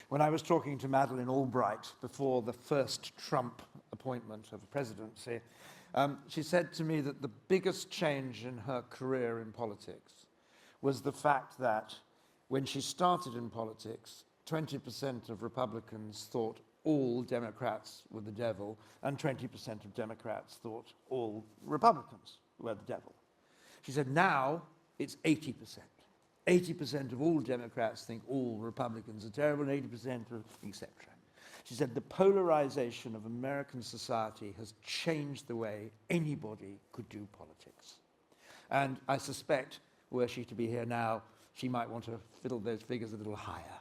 When I was talking to Madeleine Albright before the first Trump appointment of the presidency, she said to me that the biggest change in her career in politics was the fact that when she started in politics, 20% of Republicans thought all Democrats were the devil, and 20% of Democrats thought all Republicans were the devil. She said now it's 80%. 80% of all Democrats think all Republicans are terrible, and 80% of etc. She said the polarization of American society has changed the way anybody could do politics. And I suspect, were she to be here now, she might want to fiddle those figures a little higher.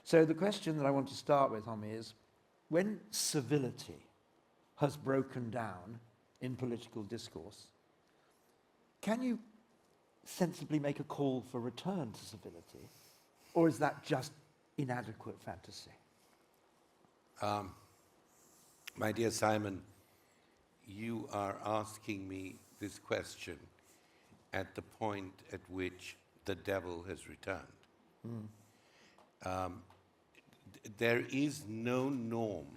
So the question that I want to start with, Homi, is when civility has broken down in political discourse, can you sensibly make a call for return to civility, or is that just inadequate fantasy? My dear Simon, you are asking me this question at the point at which the devil has returned. There is no norm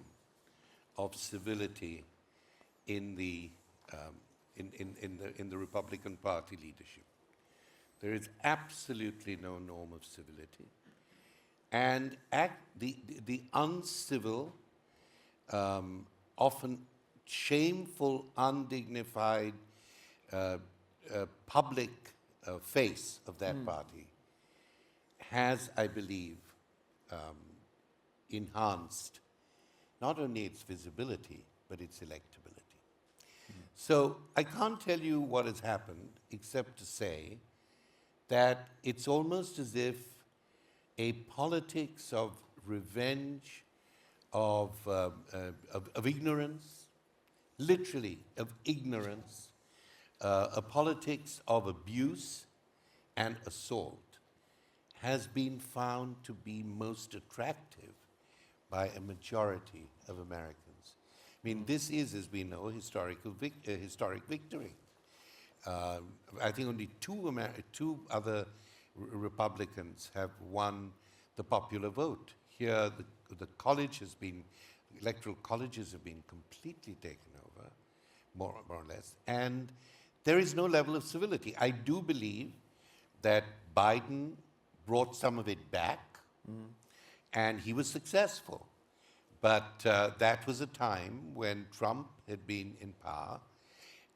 of civility in the Republican Party leadership. There is absolutely no norm of civility, and the uncivil, often shameful, undignified public face of that party has, I believe, enhanced not only its visibility, but its electability. So I can't tell you what has happened, except to say that it's almost as if a politics of revenge, of ignorance, literally of ignorance, a politics of abuse and assault has been found to be most attractive by a majority of Americans. I mean, this is, as we know, a historic victory. I think only two other Republicans have won the popular vote. Here, the electoral colleges have been completely taken over, more or less, and there is no level of civility. I do believe that Biden brought some of it back, and he was successful. But that was a time when Trump had been in power,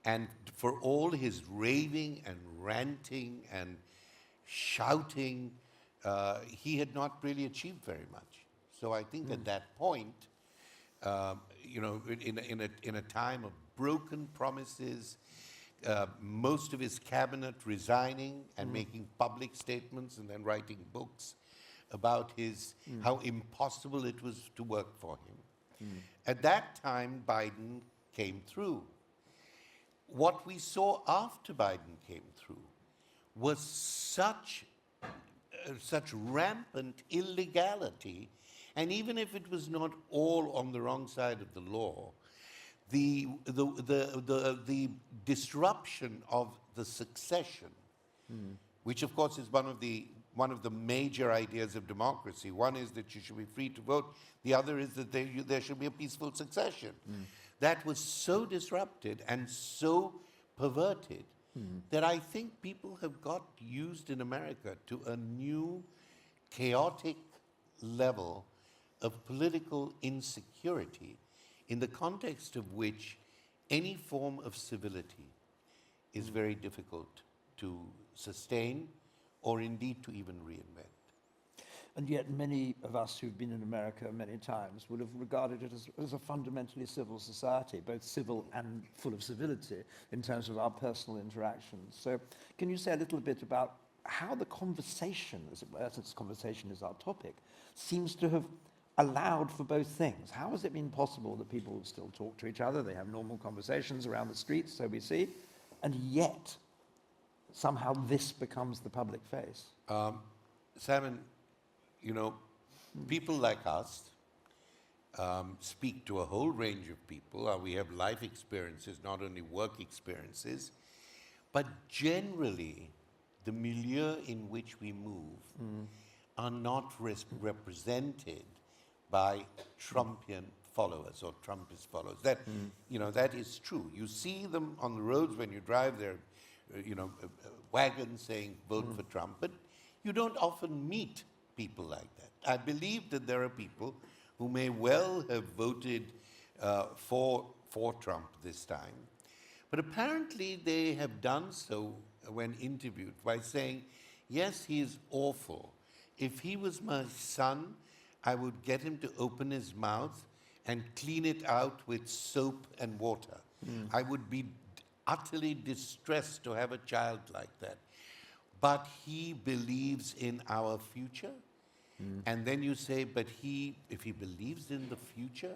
and for all his raving and ranting and shouting, he had not really achieved very much. So I think at that point, in a time of broken promises, most of his cabinet resigning and making public statements and then writing books about how impossible it was to work for him. At that time, Biden came through. What we saw after Biden came through was such rampant illegality, and even if it was not all on the wrong side of the law, the disruption of the succession, which of course is one of the major ideas of democracy. One is that you should be free to vote. The other is that there should be a peaceful succession. That was so disrupted and so perverted that I think people have got used in America to a new chaotic level of political insecurity, in the context of which any form of civility is very difficult to sustain or indeed to even reinvent. And yet many of us who've been in America many times would have regarded it as a fundamentally civil society, both civil and full of civility in terms of our personal interactions. So can you say a little bit about how the conversation, as it were, since conversation is our topic, seems to have allowed for both things? How has it been possible that people still talk to each other, they have normal conversations around the streets, so we see, and yet somehow this becomes the public face? Simon, people like us speak to a whole range of people. We have life experiences, not only work experiences, but generally the milieu in which we move are not represented by Trumpian followers or Trumpist followers. That, that is true. You see them on the roads when you drive there, wagons saying vote for Trump, but you don't often meet people like that. I believe that there are people who may well have voted for Trump this time, but apparently they have done so when interviewed by saying, yes, he is awful. If he was my son, I would get him to open his mouth and clean it out with soap and water. I would be utterly distressed to have a child like that. But he believes in our future. And then you say, but if he believes in the future,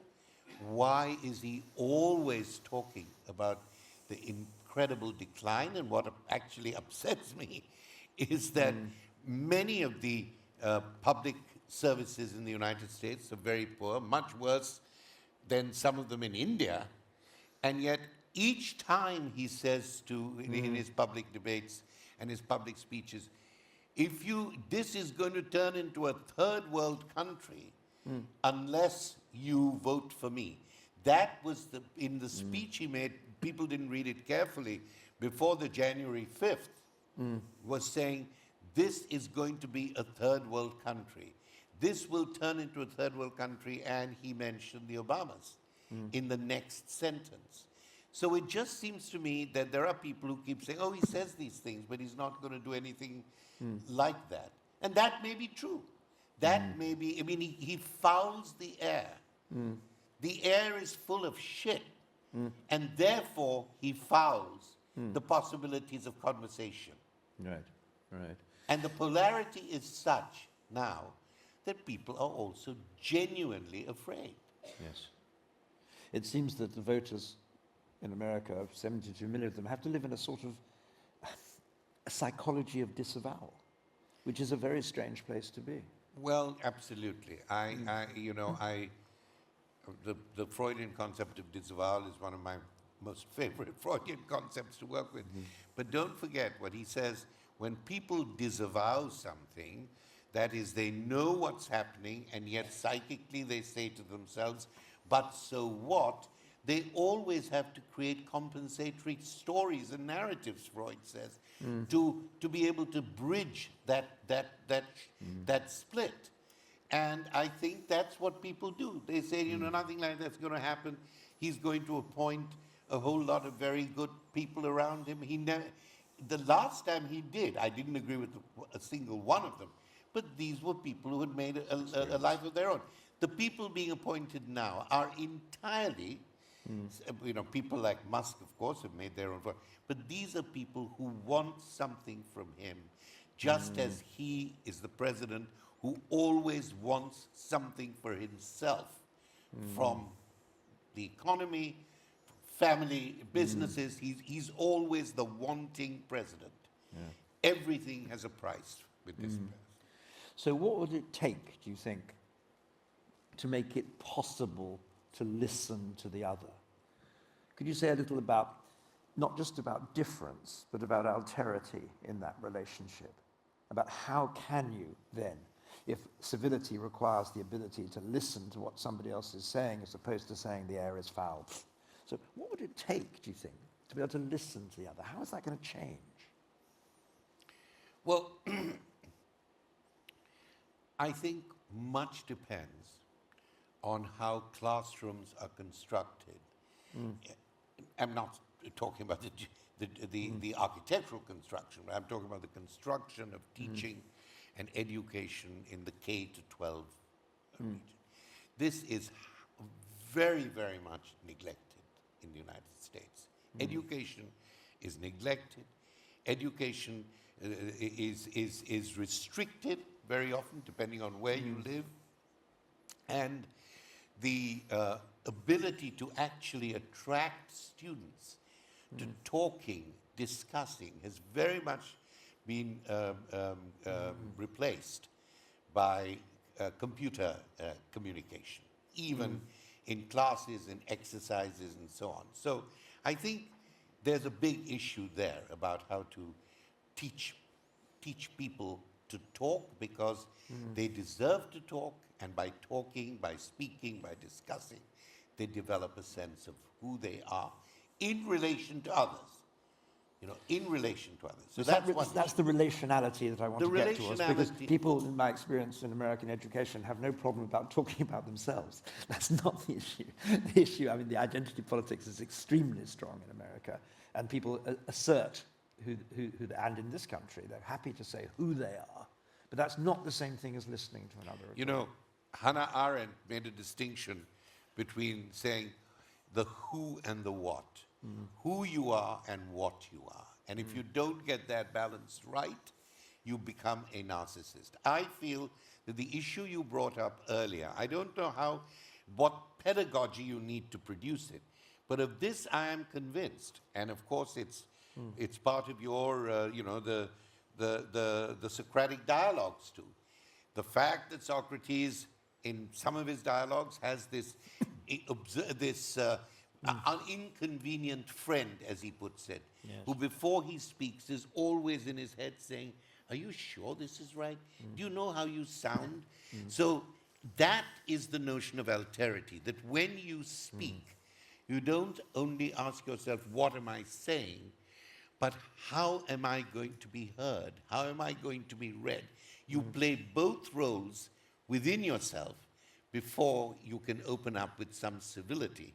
why is he always talking about the incredible decline? And what actually upsets me is that many of the public services in the United States are very poor, much worse than some of them in India. And yet, each time he says in his public debates and his public speeches, this is going to turn into a third world country unless you vote for me. That was in the speech he made, people didn't read it carefully, before the January 5th, was saying, this is going to be a third world country. This will turn into a third world country, and he mentioned the Obamas in the next sentence. So it just seems to me that there are people who keep saying, oh, he says these things, but he's not going to do anything like that. And that may be true. That may be, he fouls the air. The air is full of shit. And therefore, he fouls the possibilities of conversation. Right, right. And the polarity is such now that people are also genuinely afraid. Yes. It seems that the voters in America, 72 million of them, have to live in a sort of a psychology of disavowal, which is a very strange place to be. Well, absolutely. The Freudian concept of disavowal is one of my most favorite Freudian concepts to work with. But don't forget what he says, when people disavow something, that is, they know what's happening, and yet psychically they say to themselves, but so what? They always have to create compensatory stories and narratives, Freud says, to be able to bridge that split. And I think that's what people do. They say, nothing like that's going to happen. He's going to appoint a whole lot of very good people around him. The last time he did, I didn't agree with a single one of them, but these were people who had made a life of their own. The people being appointed now are entirely, people like Musk, of course, have made their own, but these are people who want something from him, just as he is the president who always wants something for himself from the economy, family, businesses. He's always the wanting president. Yeah. Everything has a price with this person. So what would it take, do you think, to make it possible to listen to the other? Could you say a little about, not just about difference, but about alterity in that relationship? About how can you then, if civility requires the ability to listen to what somebody else is saying as opposed to saying the air is foul. So what would it take, do you think, to be able to listen to the other? How is that going to change? Well, I think much depends on how classrooms are constructed. I'm not talking about the architectural construction, but I'm talking about the construction of teaching and education in the K to 12 region. This is very, very much neglected in the United States. Education is neglected. Education is restricted very often, depending on where you live. And the ability to actually attract students to talking, discussing, has very much been replaced by computer communication, even in classes and exercises and so on. So I think there's a big issue there about how to teach people to talk because they deserve to talk, and by talking, by speaking, by discussing, they develop a sense of who they are in relation to others. In relation to others. So that's the relationality that I want to get towards, because relationality. people, in my experience in American education, have no problem about talking about themselves. That's not the issue. The issue, I mean, the identity politics is extremely strong in America, and people assert who, and in this country, they're happy to say who they are, but that's not the same thing as listening to another. Hannah Arendt made a distinction between saying the who and the what. Who you are and what you are. And if you don't get that balance right, you become a narcissist. I feel that the issue you brought up earlier, I don't know what pedagogy you need to produce it, but of this I am convinced. And of course it's part of your, the Socratic dialogues too. The fact that Socrates, in some of his dialogues, has this an inconvenient friend, as he puts it, who before he speaks is always in his head saying, are you sure this is right? Do you know how you sound? So that is the notion of alterity, that when you speak, you don't only ask yourself, what am I saying, but how am I going to be heard? How am I going to be read? You play both roles within yourself before you can open up with some civility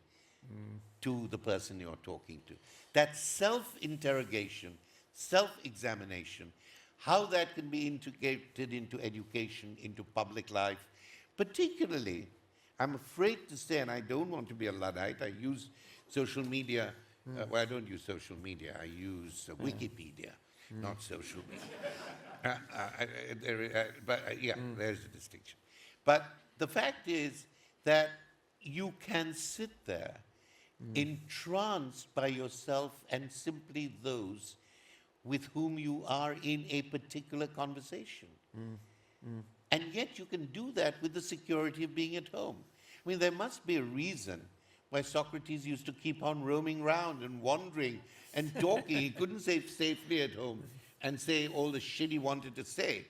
to the person you're talking to. That self-interrogation, self-examination, how that can be integrated into education, into public life, particularly, I'm afraid to say, and I don't want to be a Luddite, I use social media, well, I don't use social media, I use Wikipedia, not social media. There's a distinction. But the fact is that you can sit there entranced by yourself and simply those with whom you are in a particular conversation. And yet you can do that with the security of being at home. I mean, there must be a reason why Socrates used to keep on roaming around and wandering and talking. He couldn't say safely at home and say all the shit he wanted to say.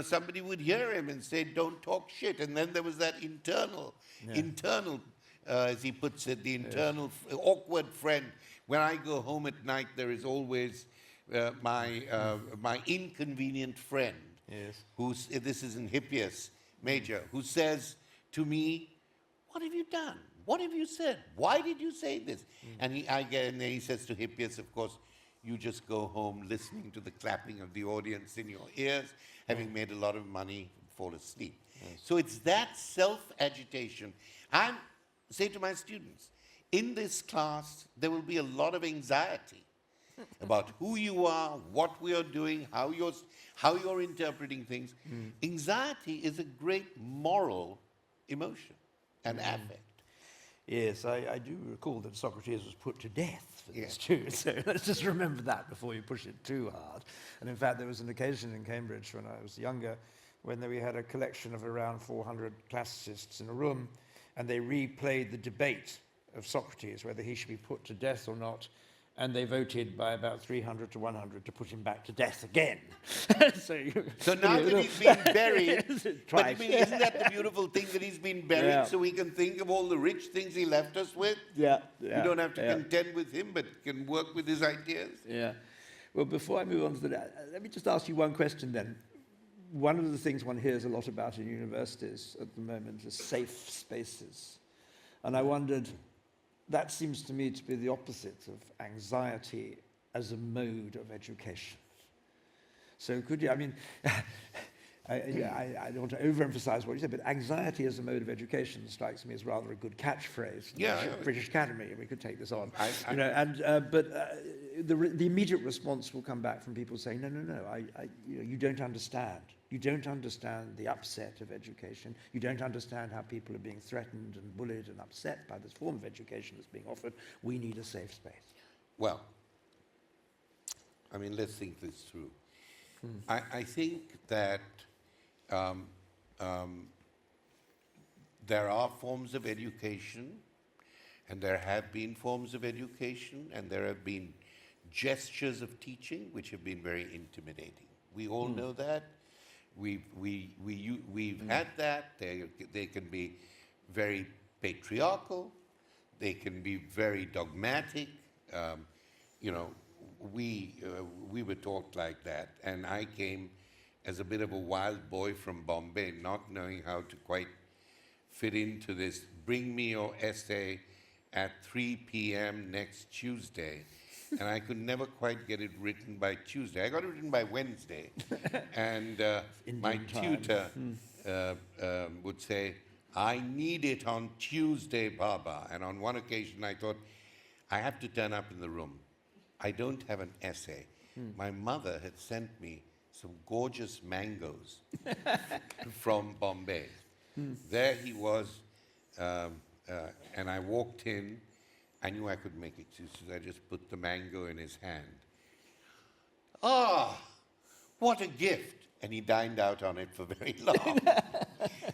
Somebody would hear him and say, don't talk shit. And then there was that internal, as he puts it, the internal awkward friend. When I go home at night, there is always my inconvenient friend, this is in Hippias Major, who says to me, what have you done? What have you said? Why did you say this? And then he says to Hippias, of course, you just go home listening to the clapping of the audience in your ears, having made a lot of money, fall asleep. So it's that self-agitation. I say to my students, in this class, there will be a lot of anxiety about who you are, what we are doing, how you're interpreting things. Anxiety is a great moral emotion and affect. Yes, I do recall that Socrates was put to death for this too, so let's just remember that before you push it too hard. And in fact, there was an occasion in Cambridge when I was younger when we had a collection of around 400 classicists in a room, and they replayed the debate of Socrates, whether he should be put to death or not, and they voted by about 300 to 100 to put him back to death again. So now that he's been buried, but I mean, isn't that the beautiful thing, that he's been buried so we can think of all the rich things he left us with? We don't have to contend with him, but can work with his ideas. Well, before I move on to that, let me just ask you one question then. One of the things one hears a lot about in universities at the moment is safe spaces. And I wondered, that seems to me to be the opposite of anxiety as a mode of education. So could you, I mean, I don't want to overemphasize what you said, but anxiety as a mode of education strikes me as rather a good catchphrase. British Academy, we could take this on. But the immediate response will come back from people saying, no, you don't understand. You don't understand the upset of education. You don't understand how people are being threatened and bullied and upset by this form of education that's being offered. We need a safe space. Well, I mean, let's think this through. I think that there are forms of education, and there have been forms of education, and there have been gestures of teaching which have been very intimidating. We all know that. we've had that. They can be very patriarchal. They can be very dogmatic. You know, we were taught like that, and I came as a bit of a wild boy from Bombay, not knowing how to quite fit into this. Bring me your essay at 3 p.m. next Tuesday. And I could never quite get it written by Tuesday. I got it written by Wednesday. And my tutor would say, I need it on Tuesday, Baba. And on one occasion I thought, I have to turn up in the room. I don't have an essay. My mother had sent me some gorgeous mangoes from Bombay. There he was, and I walked in. I knew I could make excuses. I just put the mango in his hand. Ah, what a gift. And he dined out on it for very long.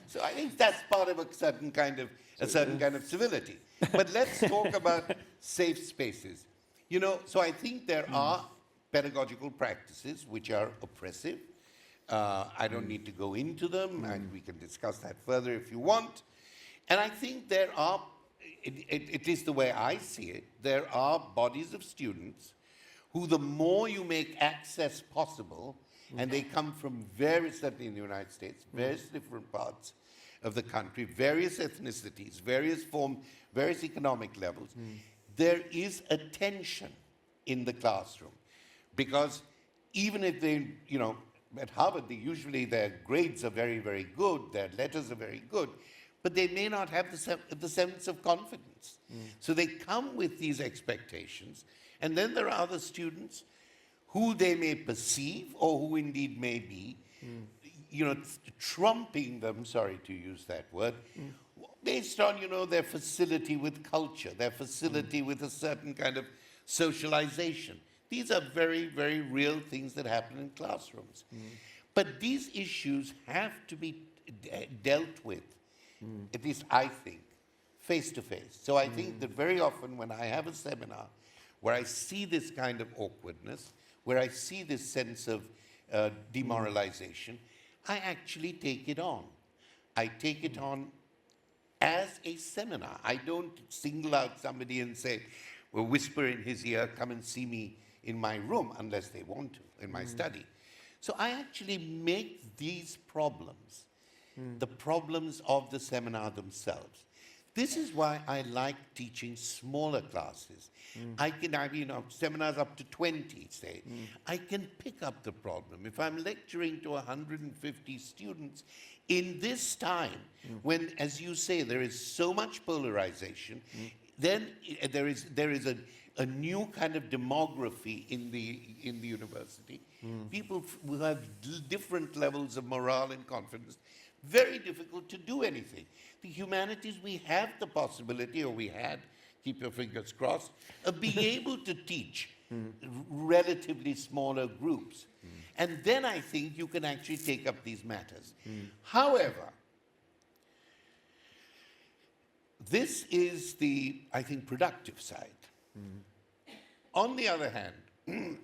So I think that's part of a certain kind of civility. But let's talk about safe spaces. You know, so I think there are pedagogical practices which are oppressive. I don't need to go into them, and we can discuss that further if you want. And I think there are, it is the way I see it, there are bodies of students who the more you make access possible, and they come from various, certainly in the United States, various different parts of the country, various ethnicities, various economic levels, there is a tension in the classroom. Because even if they, you know, at Harvard, usually their grades are very, very good, their letters are very good, but they may not have the sense of confidence. So they come with these expectations, and then there are other students who they may perceive, or who indeed may be, you know, trumping them, sorry to use that word, based on, you know, their facility with culture, their facility with a certain kind of socialization. These are very, very real things that happen in classrooms. But these issues have to be dealt with, at least I think, face to face. So I think that very often when I have a seminar where I see this kind of awkwardness, where I see this sense of demoralization, I actually take it on. I take it on as a seminar. I don't single out somebody and say, well, whisper in his ear, come and see me in my room, unless they want to, in my study. So I actually make these problems the problems of the seminar themselves. This is why I like teaching smaller classes. I can have, you know, seminars up to 20, say. I can pick up the problem. If I'm lecturing to 150 students, in this time, when, as you say, there is so much polarization, then there is a new kind of demography in the university. People who have different levels of morale and confidence. Very difficult to do anything. The humanities, we have the possibility, or we had, keep your fingers crossed, of being able to teach relatively smaller groups. And then I think you can actually take up these matters. However, this is the, I think, productive side. On the other hand,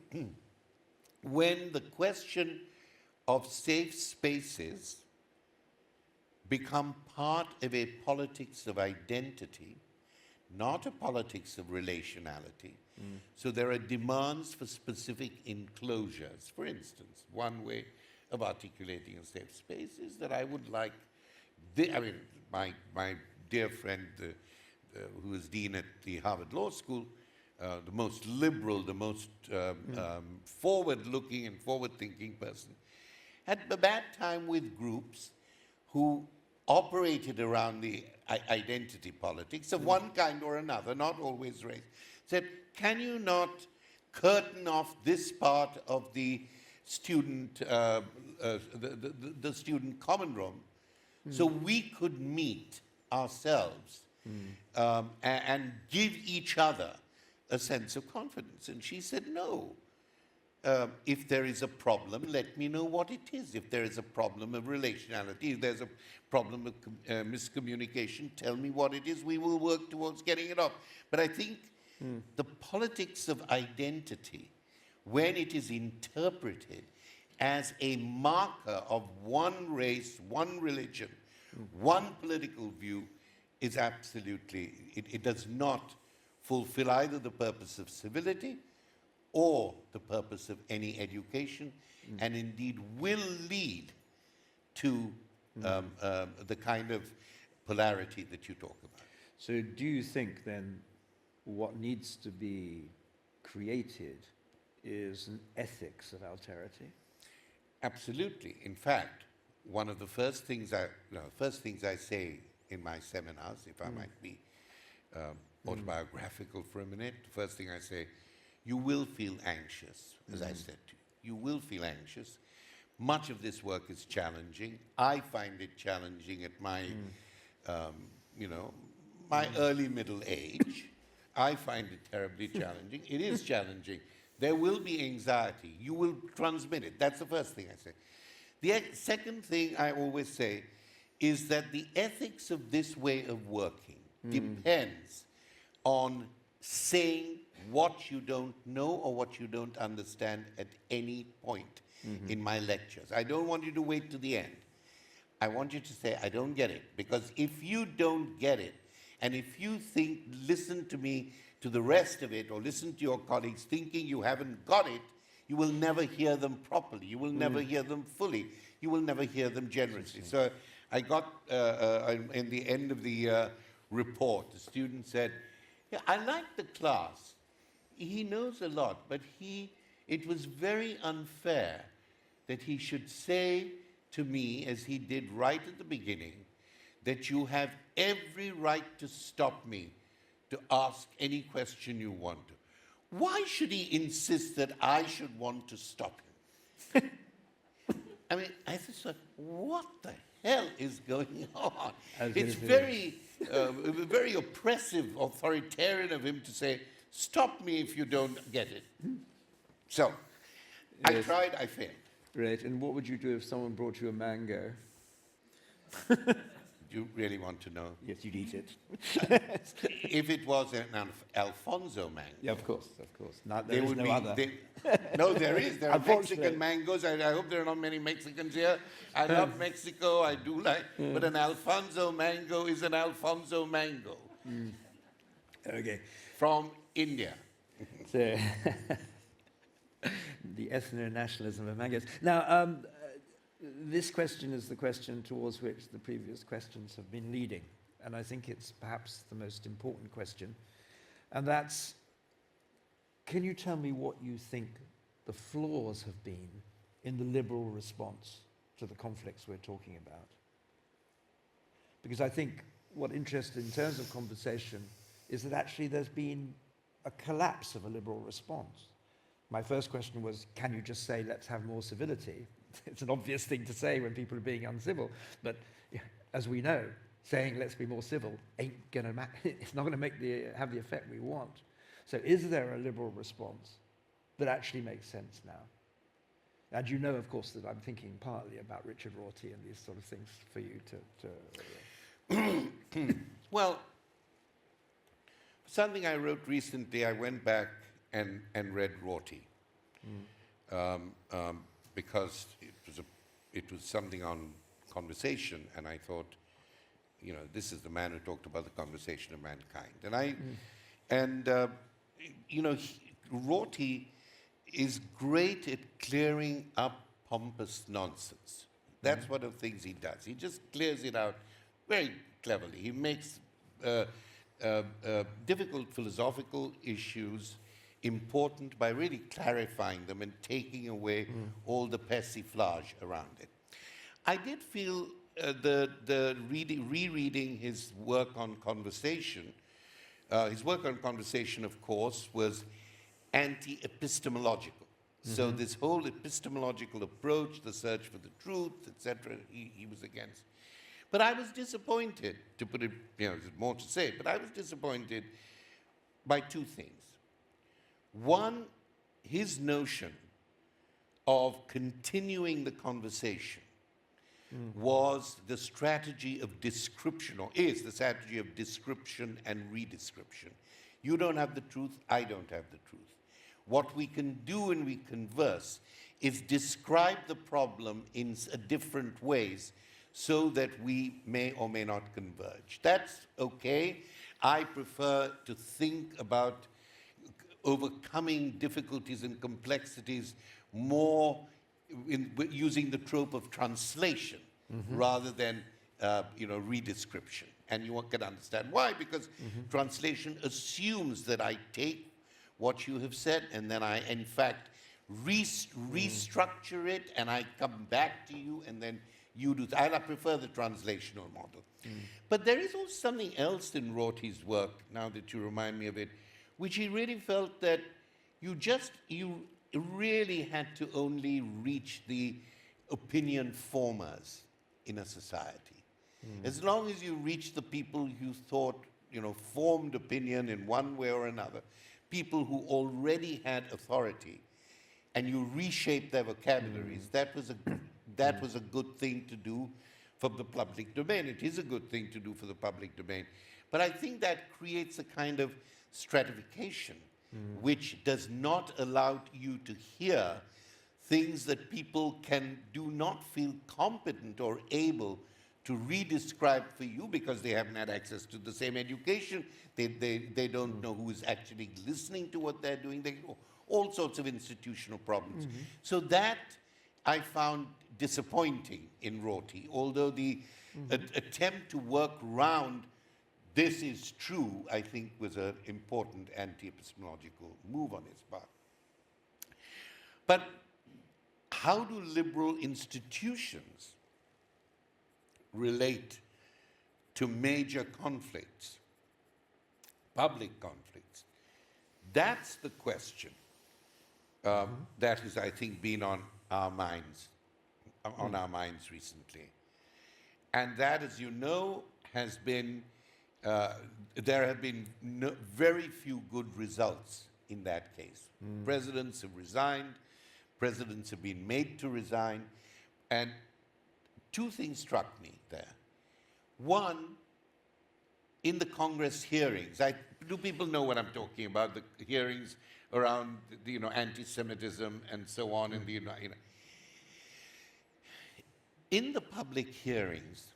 when the question of safe spaces become part of a politics of identity, not a politics of relationality. So there are demands for specific enclosures. For instance, one way of articulating a safe space is that I would like, my dear friend who is dean at the Harvard Law School, the most liberal, the most forward-looking and forward-thinking person, had a bad time with groups who operated around the identity politics of one kind or another, not always race, said, can you not curtain off this part of the student, the student common room so we could meet ourselves and give each other a sense of confidence? And she said, no. If there is a problem, let me know what it is. If there is a problem of relationality, if there's a problem of miscommunication, tell me what it is. We will work towards getting it off. But I think the politics of identity, when it is interpreted as a marker of one race, one religion, one political view is absolutely, it does not fulfill either the purpose of civility or the purpose of any education, and indeed will lead to the kind of polarity that you talk about. So do you think then what needs to be created is an ethics of alterity? Absolutely. In fact, one of the first things I say in my seminars, if I might be autobiographical for a minute, the first thing I say, you will feel anxious, as I said to you. You will feel anxious. Much of this work is challenging. I find it challenging at my, my early middle age. I find it terribly challenging. It is challenging. There will be anxiety. You will transmit it. That's the first thing I say. The second thing I always say is that the ethics of this way of working depends on saying what you don't know or what you don't understand at any point in my lectures. I don't want you to wait to the end. I want you to say, I don't get it. Because if you don't get it, and if you think, listen to me, to the rest of it, or listen to your colleagues thinking you haven't got it, you will never hear them properly. You will never hear them fully. You will never hear them generously. So I got, in the end of the report, the student said, yeah, I like the class. He knows a lot, but it was very unfair that he should say to me, as he did right at the beginning, that you have every right to stop me to ask any question you want to. Why should he insist that I should want to stop him? I mean, I just thought, what the hell is going on? It's very, very oppressive, authoritarian of him to say, stop me if you don't get it. So, I tried, I failed. Right, and what would you do if someone brought you a mango? You really want to know? Yes, you'd eat it. If it was an Alfonso mango. Yeah, of course, of course. There is no other. No, there is. There are Mexican mangoes. I hope there are not many Mexicans here. I love Mexico. I do like. But an Alfonso mango is an Alfonso mango. Okay. From India. So, the ethno-nationalism of mangoes. Now, this question is the question towards which the previous questions have been leading, and I think it's perhaps the most important question, and that's, can you tell me what you think the flaws have been in the liberal response to the conflicts we're talking about? Because I think what interests in terms of conversation is that actually there's been a collapse of a liberal response. My first question was, can you just say, let's have more civility? It's an obvious thing to say when people are being uncivil, but as we know, saying let's be more civil ain't going to it's not going to have the effect we want. So is there a liberal response that actually makes sense now? And you know, of course, that I'm thinking partly about Richard Rorty and these sort of things for you to Well, something I wrote recently, I went back and read Rorty. Because it was something on conversation, and I thought, this is the man who talked about the conversation of mankind. And Rorty is great at clearing up pompous nonsense. That's one of the things he does. He just clears it out very cleverly. He makes difficult philosophical issues important by really clarifying them and taking away all the persiflage around it. I did feel rereading his work on conversation, of course, was anti-epistemological. So this whole epistemological approach, the search for the truth, etc., he was against. But I was disappointed, to put it, there's more to say, but I was disappointed by two things. One, his notion of continuing the conversation was the strategy of description, or is the strategy of description and redescription. You don't have the truth, I don't have the truth. What we can do when we converse is describe the problem in different ways so that we may or may not converge. That's okay. I prefer to think about overcoming difficulties and complexities more using the trope of translation rather than redescription. And you can understand why, because translation assumes that I take what you have said and then I, in fact, restructure it and I come back to you and then you do. I prefer the translational model. But there is also something else in Rorty's work, now that you remind me of it, which he really felt that you really had to only reach the opinion formers in a society. As long as you reach the people you thought, formed opinion in one way or another, people who already had authority, and you reshape their vocabularies, that was a good thing to do for the public domain. It is a good thing to do for the public domain. But I think that creates a kind of stratification which does not allow you to hear things that people do not feel competent or able to redescribe for you because they haven't had access to the same education. They don't know who is actually listening to what they're doing. All sorts of institutional problems. So that I found disappointing in Rorty, although the attempt to work around this is true, I think, was an important anti-epistemological move on his part. But how do liberal institutions relate to major conflicts, public conflicts? That's the question that has, I think, been on our minds recently. And that, as you know, has been, there have been very few good results in that case. Presidents have resigned, presidents have been made to resign, and two things struck me there. One, in the Congress hearings, do people know what I'm talking about? The hearings around, anti-Semitism and so on in the United. In the public hearings,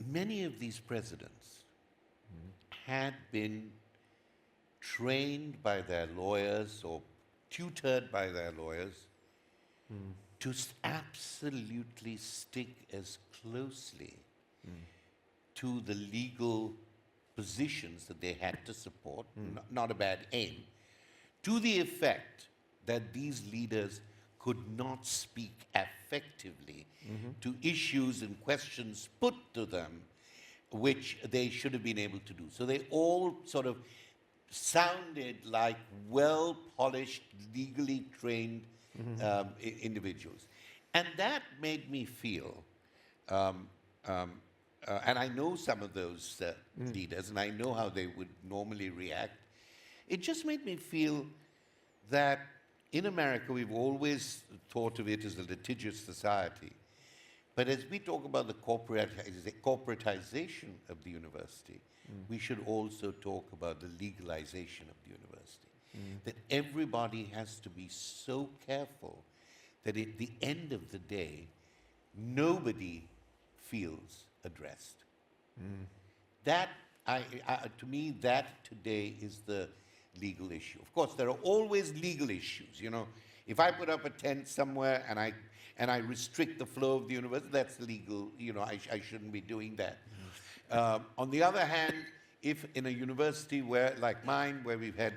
many of these presidents had been trained by their lawyers or tutored by their lawyers to absolutely stick as closely to the legal positions that they had to support, not a bad aim, to the effect that these leaders could not speak effectively to issues and questions put to them which they should have been able to do. So they all sort of sounded like well-polished, legally trained individuals. And that made me feel, and I know some of those leaders, and I know how they would normally react. It just made me feel that in America, we've always thought of it as a litigious society. But as we talk about the corporatization of the university, we should also talk about the legalization of the university. That everybody has to be so careful that at the end of the day, nobody feels addressed. That, to me, that today is the legal issue. Of course, there are always legal issues. If I put up a tent somewhere and I restrict the flow of the university, that's legal. I shouldn't be doing that. On the other hand, if in a university like mine, where we've had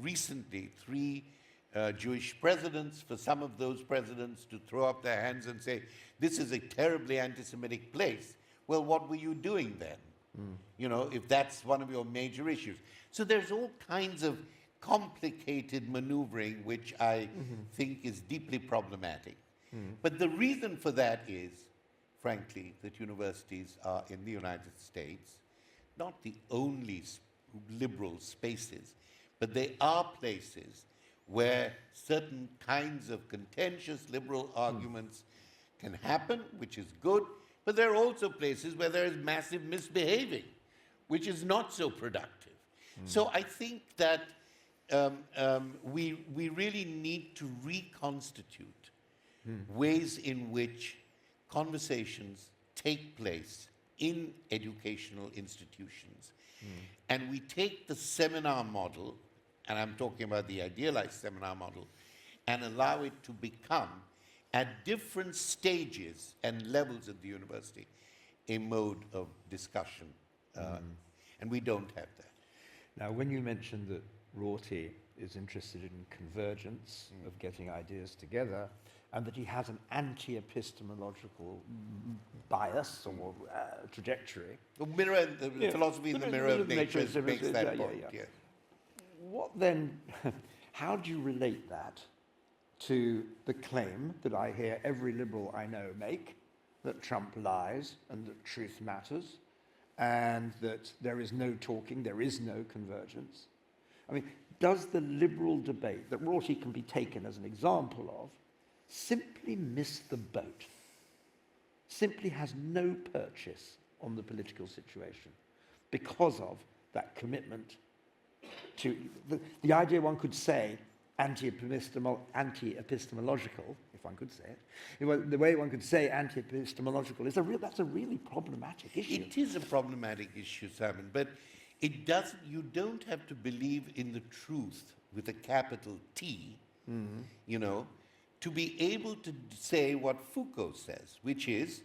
recently three Jewish presidents, for some of those presidents to throw up their hands and say, this is a terribly anti-Semitic place. Well, what were you doing then? If that's one of your major issues. So there's all kinds of complicated maneuvering, which I think is deeply problematic. But the reason for that is, frankly, that universities are in the United States not the only liberal spaces, but they are places where certain kinds of contentious liberal arguments can happen, which is good, but there are also places where there is massive misbehaving, which is not so productive. So I think that we really need to reconstitute ways in which conversations take place in educational institutions. And we take the seminar model, and I'm talking about the idealized seminar model, and allow it to become, at different stages and levels of the university, a mode of discussion. And we don't have that. Now, when you mentioned that Rorty is interested in convergence, of getting ideas together, and that he has an anti-epistemological bias or trajectory. The mirror, the philosophy in the mirror of nature makes that point. Yeah. What then, how do you relate that to the claim that I hear every liberal I know make, that Trump lies and that truth matters, and that there is no talking, there is no convergence? I mean, does the liberal debate that Rorty can be taken as an example of simply miss the boat, simply has no purchase on the political situation because of that commitment to the idea, one could say, anti-epistemological, if one could say it. The way one could say anti-epistemological is that's a really problematic issue. It is a problematic issue, Simon, but it doesn't. You don't have to believe in the truth with a capital T, you know, to be able to say what Foucault says, which is,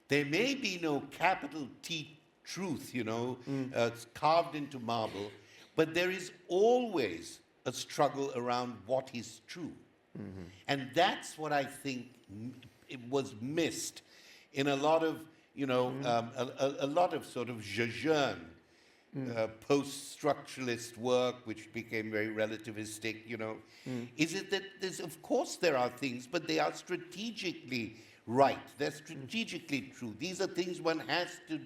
there may be no capital T truth, you know, carved into marble, but there is always a struggle around what is true. And that's what I think it was missed in a lot of, you know, a lot of sort of Jejeune, post-structuralist work, which became very relativistic, you know, is it that of course there are things, but they are strategically right. They're strategically true. These are things one has to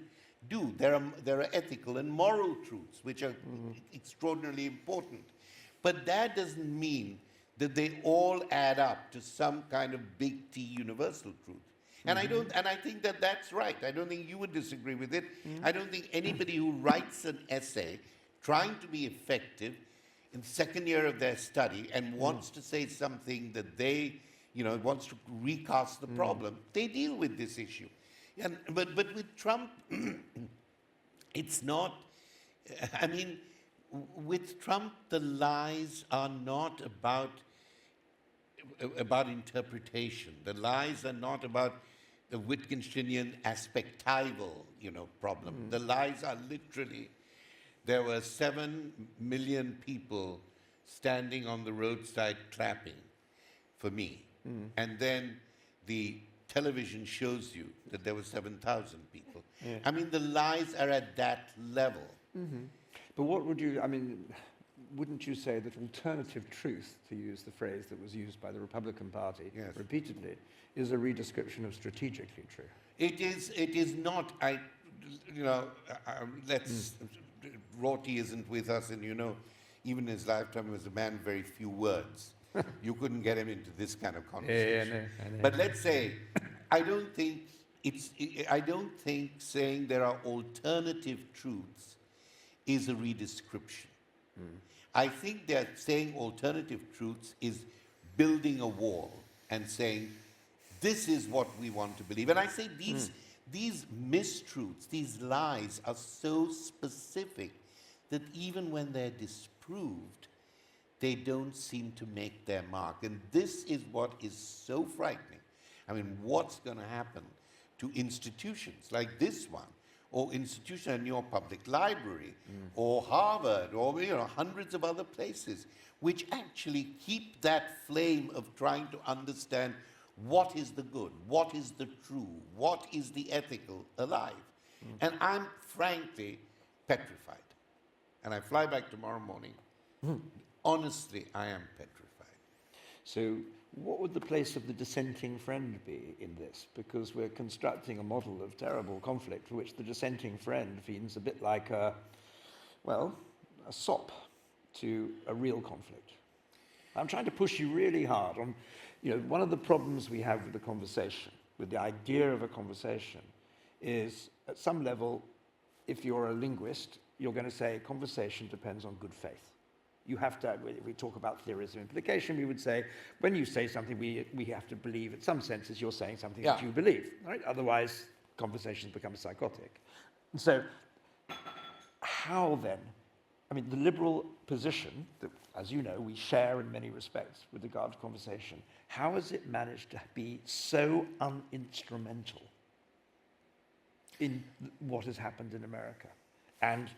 do. There are ethical and moral truths, which are extraordinarily important. But that doesn't mean that they all add up to some kind of big T universal truth. And I think that that's right. I don't think you would disagree with it. I don't think anybody who writes an essay trying to be effective in the second year of their study and wants to say something that they, you know, wants to recast the problem, they deal with this issue. And, but with Trump, it's not, I mean, with Trump, the lies are not about interpretation. The lies are not about the Wittgensteinian aspectival, you know, problem. The lies are literally, there were 7 million people standing on the roadside clapping for me. And then the television shows you that there were 7,000 people. I mean, the lies are at that level. But what would you, I mean, wouldn't you say that alternative truth, to use the phrase that was used by the Republican Party repeatedly, is a redescription of strategically true? It is not, Rorty isn't with us, and you know, even in his lifetime, he was a man of very few words. You couldn't get him into this kind of conversation. I know. But let's say, I don't think saying there are alternative truths is a redescription. I think that saying alternative truths is building a wall and saying, this is what we want to believe. And I say these mistruths, these lies are so specific that even when they're disproved, they don't seem to make their mark. And this is what is so frightening. I mean, what's going to happen to institutions like this one, or institution in your public library, or Harvard, or, you know, hundreds of other places, which actually keep that flame of trying to understand what is the good, what is the true, what is the ethical alive. And I'm frankly petrified. And I fly back tomorrow morning. Honestly, I am petrified. So what would the place of the dissenting friend be in this? Because we're constructing a model of terrible conflict for which the dissenting friend feels a bit like a sop to a real conflict. I'm trying to push you really hard on, you know, one of the problems we have with the conversation, with the idea of a conversation, is at some level, if you're a linguist you're going to say conversation depends on good faith. You have to, we talk about theories of implication, we would say, when you say something, we have to believe, in some senses, you're saying something that you believe, right? Otherwise, conversations become psychotic. And so, how then, I mean, the liberal position, that, as you know, we share in many respects with regard to conversation, how has it managed to be so uninstrumental in what has happened in America? And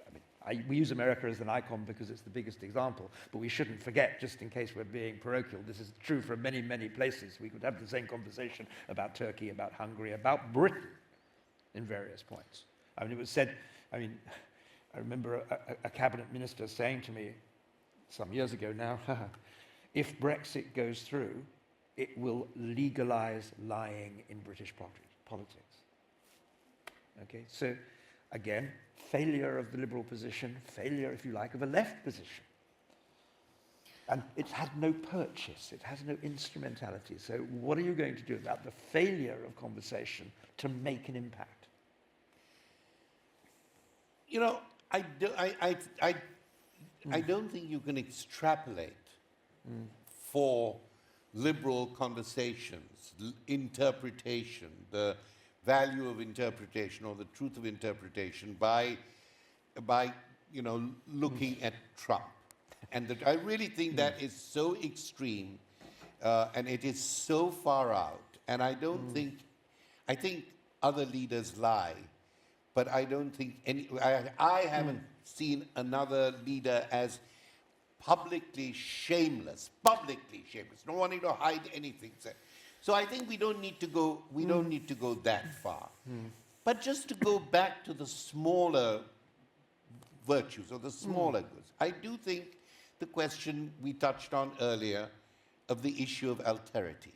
I mean, we use America as an icon because it's the biggest example, but we shouldn't forget, just in case we're being parochial, this is true for many, many places. We could have the same conversation about Turkey, about Hungary, about Britain in various points. I mean, it was said, I mean, I remember a cabinet minister saying to me some years ago now, if Brexit goes through, it will legalize lying in British politics. Okay, so again, failure of the liberal position, failure, if you like, of a left position. And it had no purchase, it has no instrumentality. So what are you going to do about the failure of conversation to make an impact? You know, I don't think you can extrapolate for liberal conversations, interpretation, the value of interpretation or the truth of interpretation by you know, looking at Trump. And I really think that is so extreme and it is so far out. And I don't think, I think other leaders lie, but I don't think I haven't seen another leader as publicly shameless, no wanting to hide anything. So I think we don't need to go, that far. But just to go back to the smaller virtues or the smaller goods, I do think the question we touched on earlier of the issue of alterity.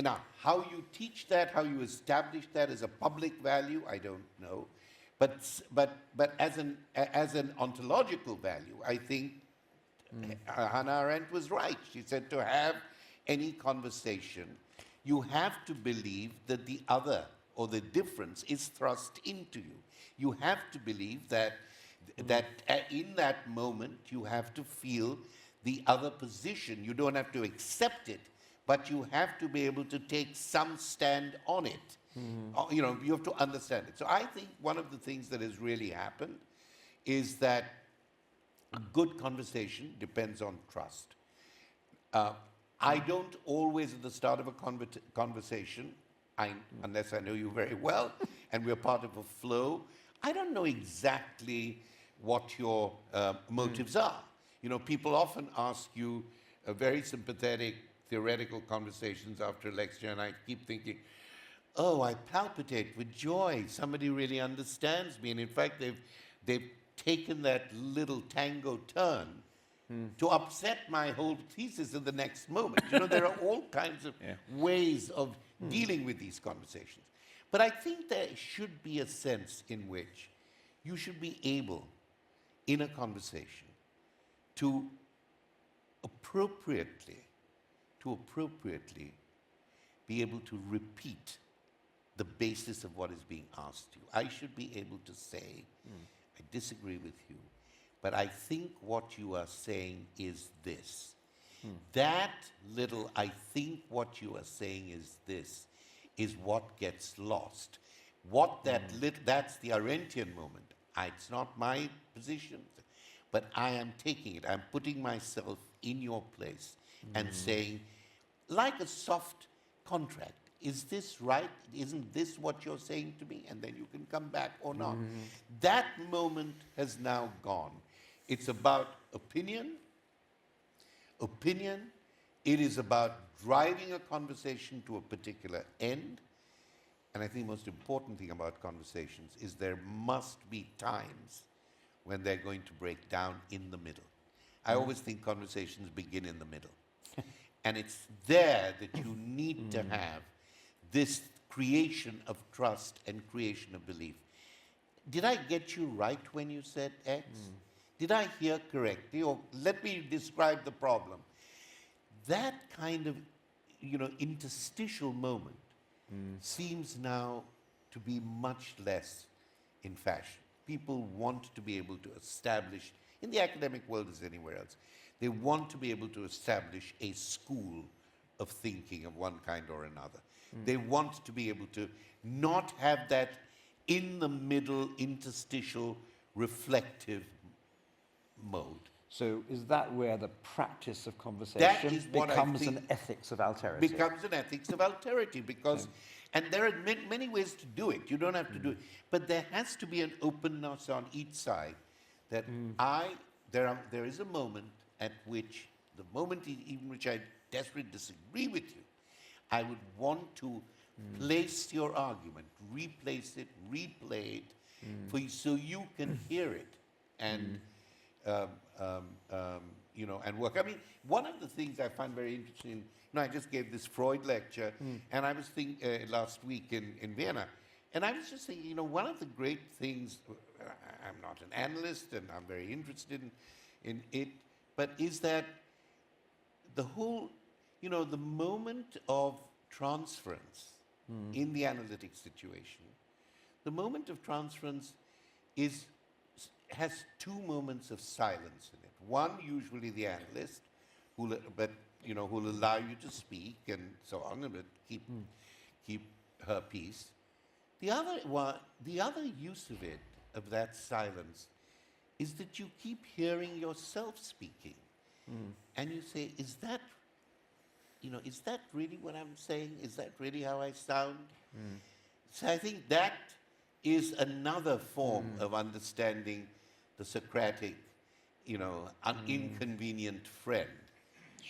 Now, how you teach that, how you establish that as a public value, I don't know. But as an ontological value, I think Hannah Arendt was right. She said to have any conversation, you have to believe that the other or the difference is thrust into you. You have to believe that in that moment you have to feel the other position. You don't have to accept it, but you have to be able to take some stand on it. You know, you have to understand it. So I think one of the things that has really happened is that a good conversation depends on trust. I don't always, at the start of a conversation, unless I know you very well and we're part of a flow, I don't know exactly what your motives are. You know, people often ask you very sympathetic theoretical conversations after a lecture, and I keep thinking, oh, I palpitate with joy. Somebody really understands me. And in fact, they've taken that little tango turn to upset my whole thesis in the next moment. You know, there are all kinds of ways of dealing with these conversations. But I think there should be a sense in which you should be able, in a conversation, to appropriately be able to repeat the basis of what is being asked you. I should be able to say, I disagree with you, but I think what you are saying is this. That little, I think what you are saying is this, is what gets lost. What that's the Arendtian moment. It's not my position, but I am taking it. I'm putting myself in your place and saying, like a soft contract, is this right? Isn't this what you're saying to me? And then you can come back or not. That moment has now gone. It's about opinion. It is about driving a conversation to a particular end. And I think the most important thing about conversations is there must be times when they're going to break down in the middle. I always think conversations begin in the middle. And it's there that you need to have this creation of trust and creation of belief. Did I get you right when you said X? Did I hear correctly? Or let me describe the problem. That kind of, interstitial moment seems now to be much less in fashion. people want to be able to establish, in the academic world as anywhere else, they want to be able to establish a school of thinking of one kind or another. They want to be able to not have that in the middle, interstitial, reflective mode. So is that where the practice of conversation That is what I becomes think an ethics of alterity? becomes an ethics of alterity, because, and there are many ways to do it. You don't have to do it, but there has to be an openness on each side. That there is a moment at which, the moment even which I desperately disagree with you, I would want to place your argument, replace it, replay it, for you, so you can hear it and you know, and work. I mean, one of the things I find very interesting, you know, I just gave this Freud lecture, and I was thinking last week in Vienna, and I was just thinking, you know, one of the great things, I'm not an analyst, and I'm very interested in it, but is that the whole, you know, the moment of transference in the analytic situation, the moment of transference has two moments of silence in it. One, usually the analyst, who'll allow you to speak and so on, but keep her peace. The other use of it, of that silence, is that you keep hearing yourself speaking, and you say, is that really what I'm saying? Is that really how I sound? So I think that is another form of understanding the Socratic, you know, inconvenient friend,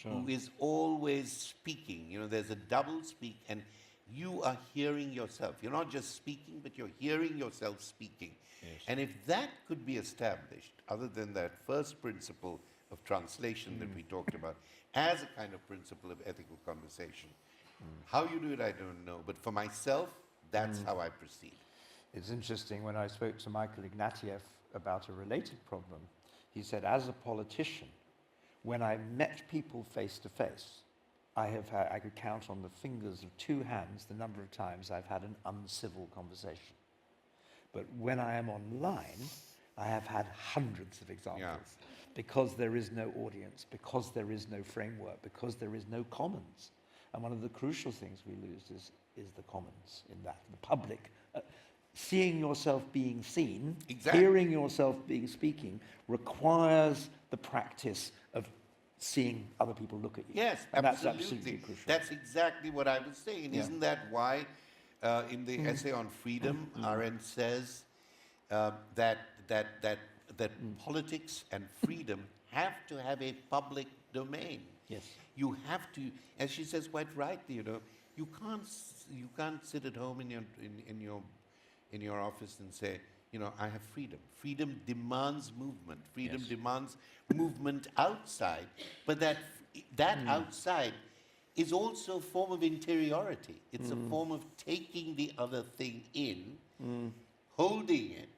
who is always speaking. You know, there's a double speak, and you are hearing yourself. You're not just speaking, but you're hearing yourself speaking. Yes. And if that could be established, other than that first principle of translation that we talked about, as a kind of principle of ethical conversation, how you do it, I don't know. But for myself, that's how I proceed. It's interesting, when I spoke to Michael Ignatieff about a related problem, he said, as a politician, when I met people face to face, I could count on the fingers of two hands the number of times I've had an uncivil conversation. But when I am online, I have had hundreds of examples, because there is no audience, because there is no framework, because there is no commons. And one of the crucial things we lose is the commons in that, the public. Seeing yourself being seen, hearing yourself being speaking, requires the practice of seeing other people look at you. Yes, and absolutely. That's absolutely crucial. That's exactly what I was saying. Isn't that why in the essay on freedom, Arendt says that politics and freedom have to have a public domain. Yes. You have to, as she says quite rightly, you know, you can't sit at home in your office and say, you know, I have freedom. Freedom demands movement. Freedom demands movement outside. But that outside is also a form of interiority. It's a form of taking the other thing in, holding it,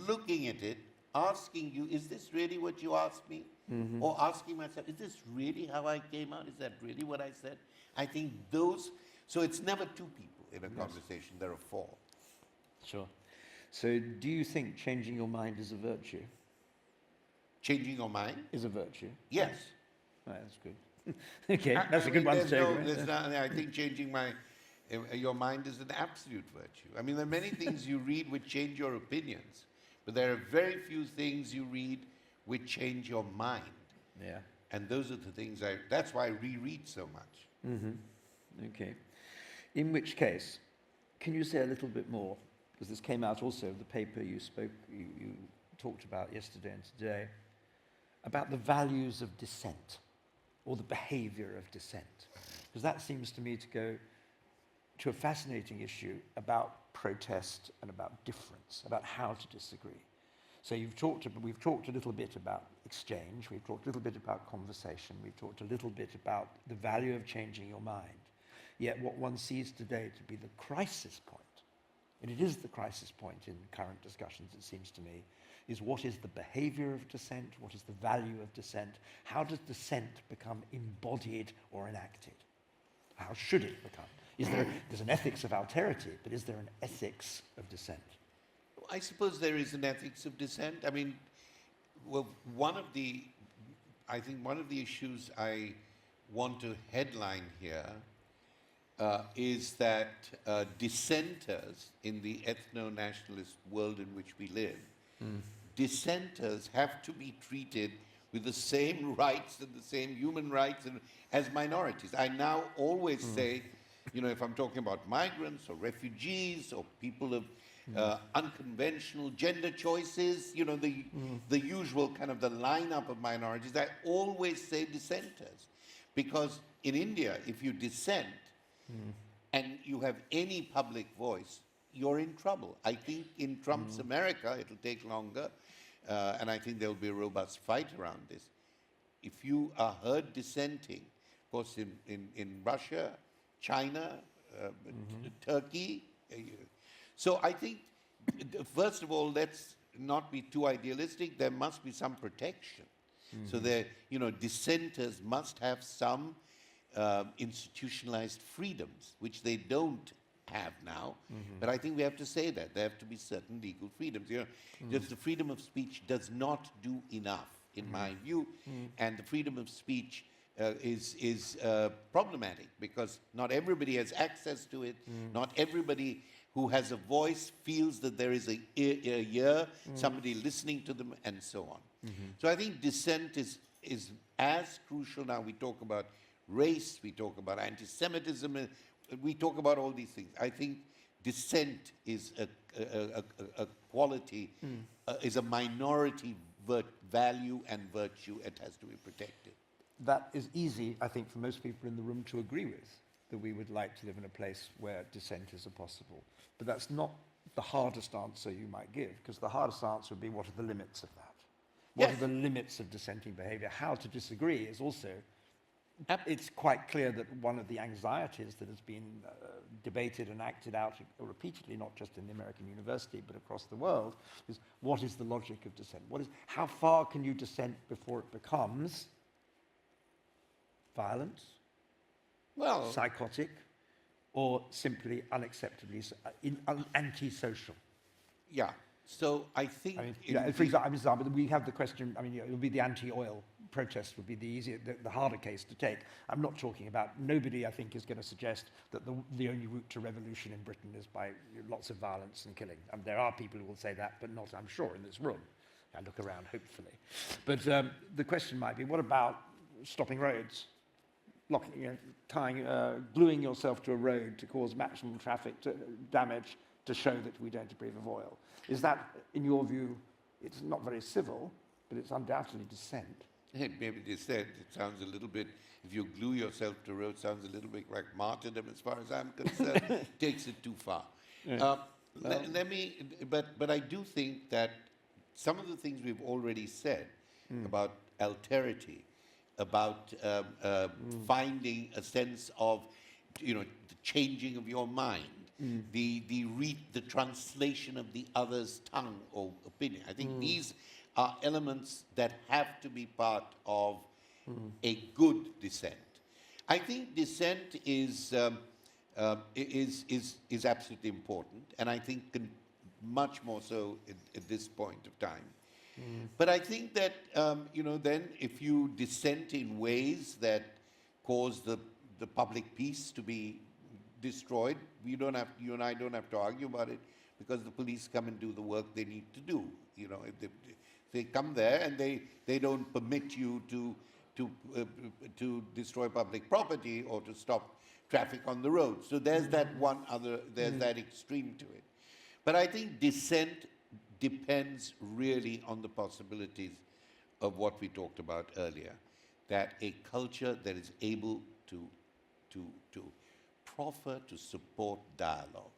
looking at it, asking you, is this really what you asked me? Or asking myself, is this really how I came out? Is that really what I said? I think so it's never two people in a conversation, there are four. Sure. So do you think changing your mind is a virtue? Changing your mind? Is a virtue? Yes. Right, that's good. Okay, that's a good one to take away. I think changing your mind is an absolute virtue. I mean, there are many things you read which change your opinions, but there are very few things you read which change your mind. Yeah. And those are the things that's why I reread so much. Okay. In which case, can you say a little bit more, because this came out also of the paper you talked about yesterday and today, about the values of dissent, or the behavior of dissent? Because that seems to me to go to a fascinating issue about protest and about difference, about how to disagree. So we've talked a little bit about exchange, we've talked a little bit about conversation, we've talked a little bit about the value of changing your mind. Yet what one sees today to be the crisis point, and it is the crisis point in current discussions, it seems to me, is what is the behavior of dissent, what is the value of dissent, how does dissent become embodied or enacted? How should it become? There's an ethics of alterity, but is there an ethics of dissent? I suppose there is an ethics of dissent. I mean, well, I think one of the issues I want to headline here is that dissenters in the ethno-nationalist world in which we live, dissenters have to be treated with the same rights and the same human rights as minorities. I now always say, you know, if I'm talking about migrants or refugees or people of unconventional gender choices, you know, the usual kind of the lineup of minorities, I always say dissenters. Because in India, if you dissent and you have any public voice, you're in trouble. I think in Trump's America, it'll take longer, and I think there'll be a robust fight around this. If you are heard dissenting, of course, in Russia, China, Turkey. So I think, first of all, let's not be too idealistic. There must be some protection. So there, you know, dissenters must have some institutionalized freedoms, which they don't have now. But I think we have to say that. There have to be certain legal freedoms. You know, just the freedom of speech does not do enough, in my view. And the freedom of speech is problematic because not everybody has access to it. Not everybody who has a voice feels that there is a ear, somebody listening to them, and so on. So I think dissent is as crucial now. We talk about race, we talk about anti-Semitism, we talk about all these things. I think dissent is a quality, is a minority value and virtue. It has to be protected. That is easy, I think, for most people in the room to agree with, that we would like to live in a place where dissent is possible. But that's not the hardest answer you might give, because the hardest answer would be, what are the limits of that? What are the limits of dissenting behavior? How to disagree is also, it's quite clear that one of the anxieties that has been debated and acted out repeatedly, not just in the American university, but across the world, is what is the logic of dissent? How far can you dissent before it becomes violent, psychotic, or simply unacceptably antisocial? Yeah. So I think, for example, we have the question. I mean, it would be the anti-oil protest would be the harder case to take. I'm not talking about. Nobody, I think, is going to suggest that the only route to revolution in Britain is by lots of violence and killing. There are people who will say that, but not, I'm sure, in this room. I look around, hopefully. But the question might be, what about stopping roads? Gluing yourself to a road to cause maximum traffic damage to show that we don't approve of oil. Is that, in your view, it's not very civil, but it's undoubtedly dissent? Maybe dissent, it sounds a little bit, if you glue yourself to a road, sounds a little bit like martyrdom as far as I'm concerned. Takes it too far. But I do think that some of the things we've already said about alterity, about finding a sense of, you know, the changing of your mind, the translation of the other's tongue or opinion. I think these are elements that have to be part of a good dissent. I think dissent is absolutely important, and I think much more so at this point of time. But I think that, you know, then if you dissent in ways that cause the public peace to be destroyed, you and I don't have to argue about it, because the police come and do the work they need to do. You know, if they come there and they don't permit you to destroy public property or to stop traffic on the road. So there's that there's that extreme to it. But I think dissent depends really on the possibilities of what we talked about earlier, that a culture that is able to proffer, to support dialogue.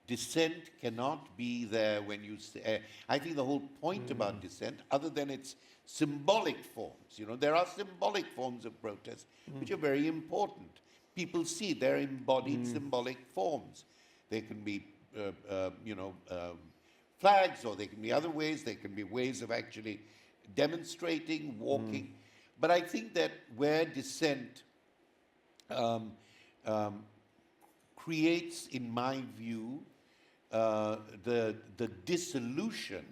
Dissent cannot be there when you say, I think the whole point about dissent, other than its symbolic forms, you know, there are symbolic forms of protest which are very important. People see they're embodied symbolic forms. They can be, flags, or they can be other ways. They can be ways of actually demonstrating, walking. But I think that where dissent creates, in my view, the dissolution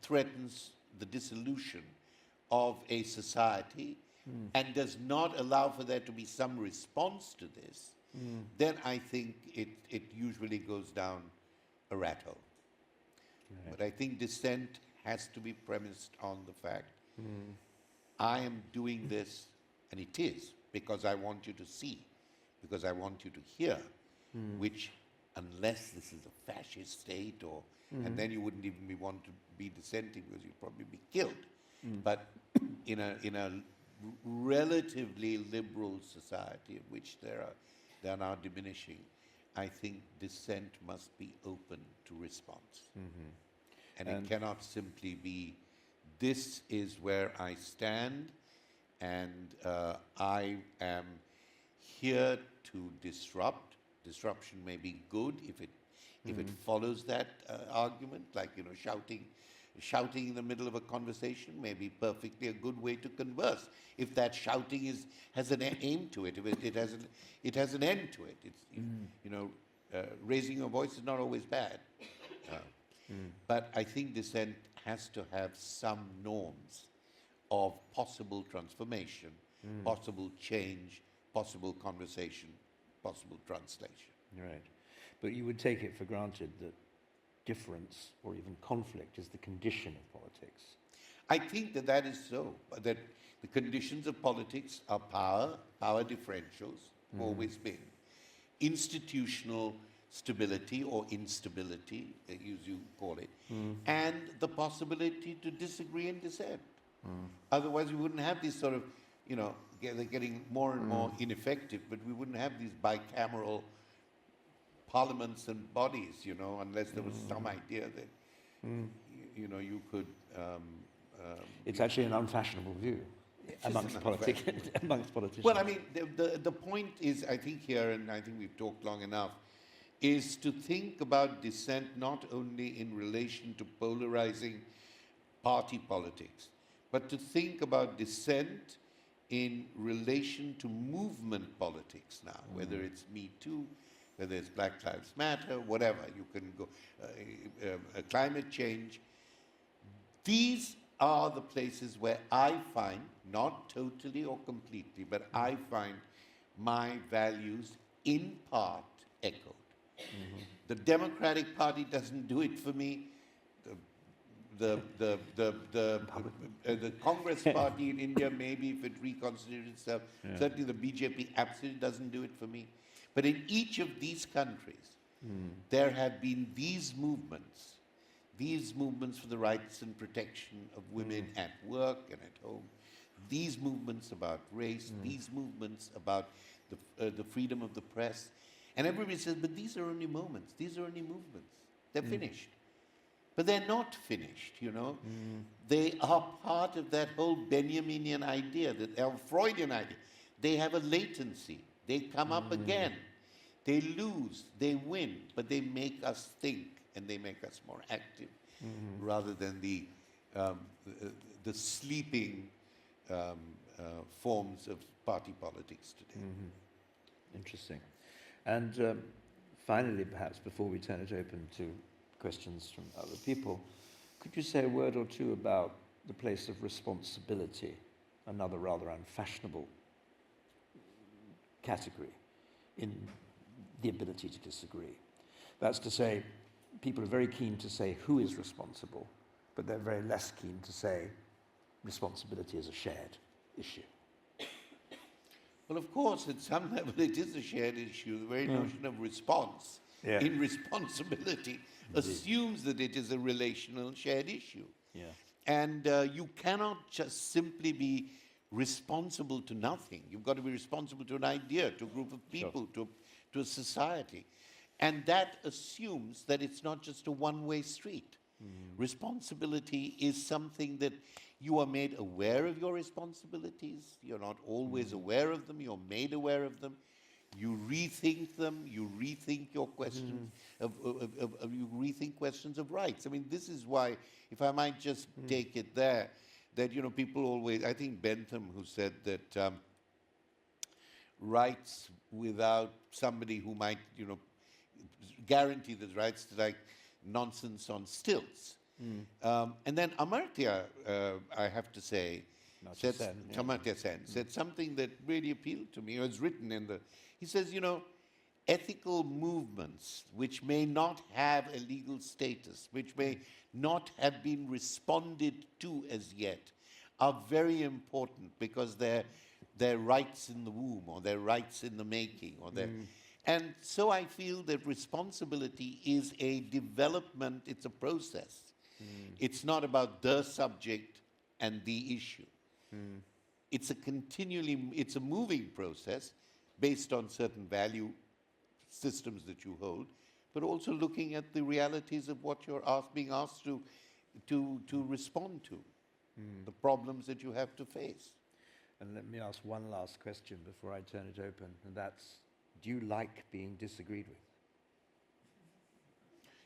threatens the dissolution of a society and does not allow for there to be some response to this, then I think it usually goes down a rat hole. Right. But I think dissent has to be premised on the fact I am doing this, and it is, because I want you to see, because I want you to hear, which, unless this is a fascist state, or and then you wouldn't even want to be dissenting because you'd probably be killed. But in a relatively liberal society, of which they are now diminishing, I think dissent must be open to response. And it cannot simply be, this is where I stand, and I am here to disrupt. Disruption may be good if it follows that argument, like, you know, shouting in the middle of a conversation may be perfectly a good way to converse, if that shouting has an aim to it, if it has an end to it. It's, you know, raising your voice is not always bad. But I think dissent has to have some norms of possible transformation, possible change, possible conversation, possible translation. Right. But you would take it for granted that difference or even conflict is the condition of politics. I think that is so, that the conditions of politics are power differentials, always been, institutional stability or instability, as you call it, and the possibility to disagree and dissent. Otherwise, we wouldn't have these sort of, you know, they're getting more and more ineffective, but we wouldn't have these bicameral parliaments and bodies, you know, unless there was some idea that, you know, you could... it's actually an unfashionable view amongst politicians. Well, I mean, the point is, I think here, and I think we've talked long enough, is to think about dissent not only in relation to polarizing party politics, but to think about dissent in relation to movement politics now, whether it's Me Too, whether it's Black Lives Matter, whatever, you can go, climate change. These are the places where I find, not totally or completely, but I find my values in part echoed. The Democratic Party doesn't do it for me. The Congress Party in India, maybe if it reconstituted itself, certainly the BJP absolutely doesn't do it for me. But in each of these countries, there have been these movements for the rights and protection of women at work and at home, these movements about race, these movements about the freedom of the press. And everybody says, but these are only moments, these are only movements. They're finished. But they're not finished, you know. They are part of that whole Benjaminian idea, that Freudian idea. They have a latency. They come up again. They lose, they win, but they make us think and they make us more active, rather than the sleeping forms of party politics today. Interesting. And finally, perhaps, before we turn it open to questions from other people, could you say a word or two about the place of responsibility, another rather unfashionable category in the ability to disagree? That's to say, people are very keen to say who is responsible, but they're very less keen to say responsibility is a shared issue. Well, of course, at some level it is a shared issue. The very notion of response in responsibility assumes that it is a relational shared issue. And you cannot just simply be responsible to nothing. You've got to be responsible to an idea, to a group of people, to a society. And that assumes that it's not just a one-way street. Responsibility is something that you are made aware of your responsibilities. You're not always aware of them. You're made aware of them. You rethink them. You rethink your questions you rethink questions of rights. I mean, this is why, if I might just take it there, that, you know, people always, I think Bentham, who said that rights without somebody who might, you know, guarantee the rights to like nonsense on stilts. And then Amartya, I have to say, Amartya Sen said something that really appealed to me. It was written in the, he says, you know, ethical movements which may not have a legal status, which may not have been responded to as yet, are very important because they're rights in the womb, or they're rights in the making, or they're... And so I feel that responsibility is a development, it's a process. It's not about the subject and the issue. It's a moving process based on certain value systems that you hold, but also looking at the realities of what you're being asked to respond to, the problems that you have to face. And let me ask one last question before I turn it open, and that's, do you like being disagreed with?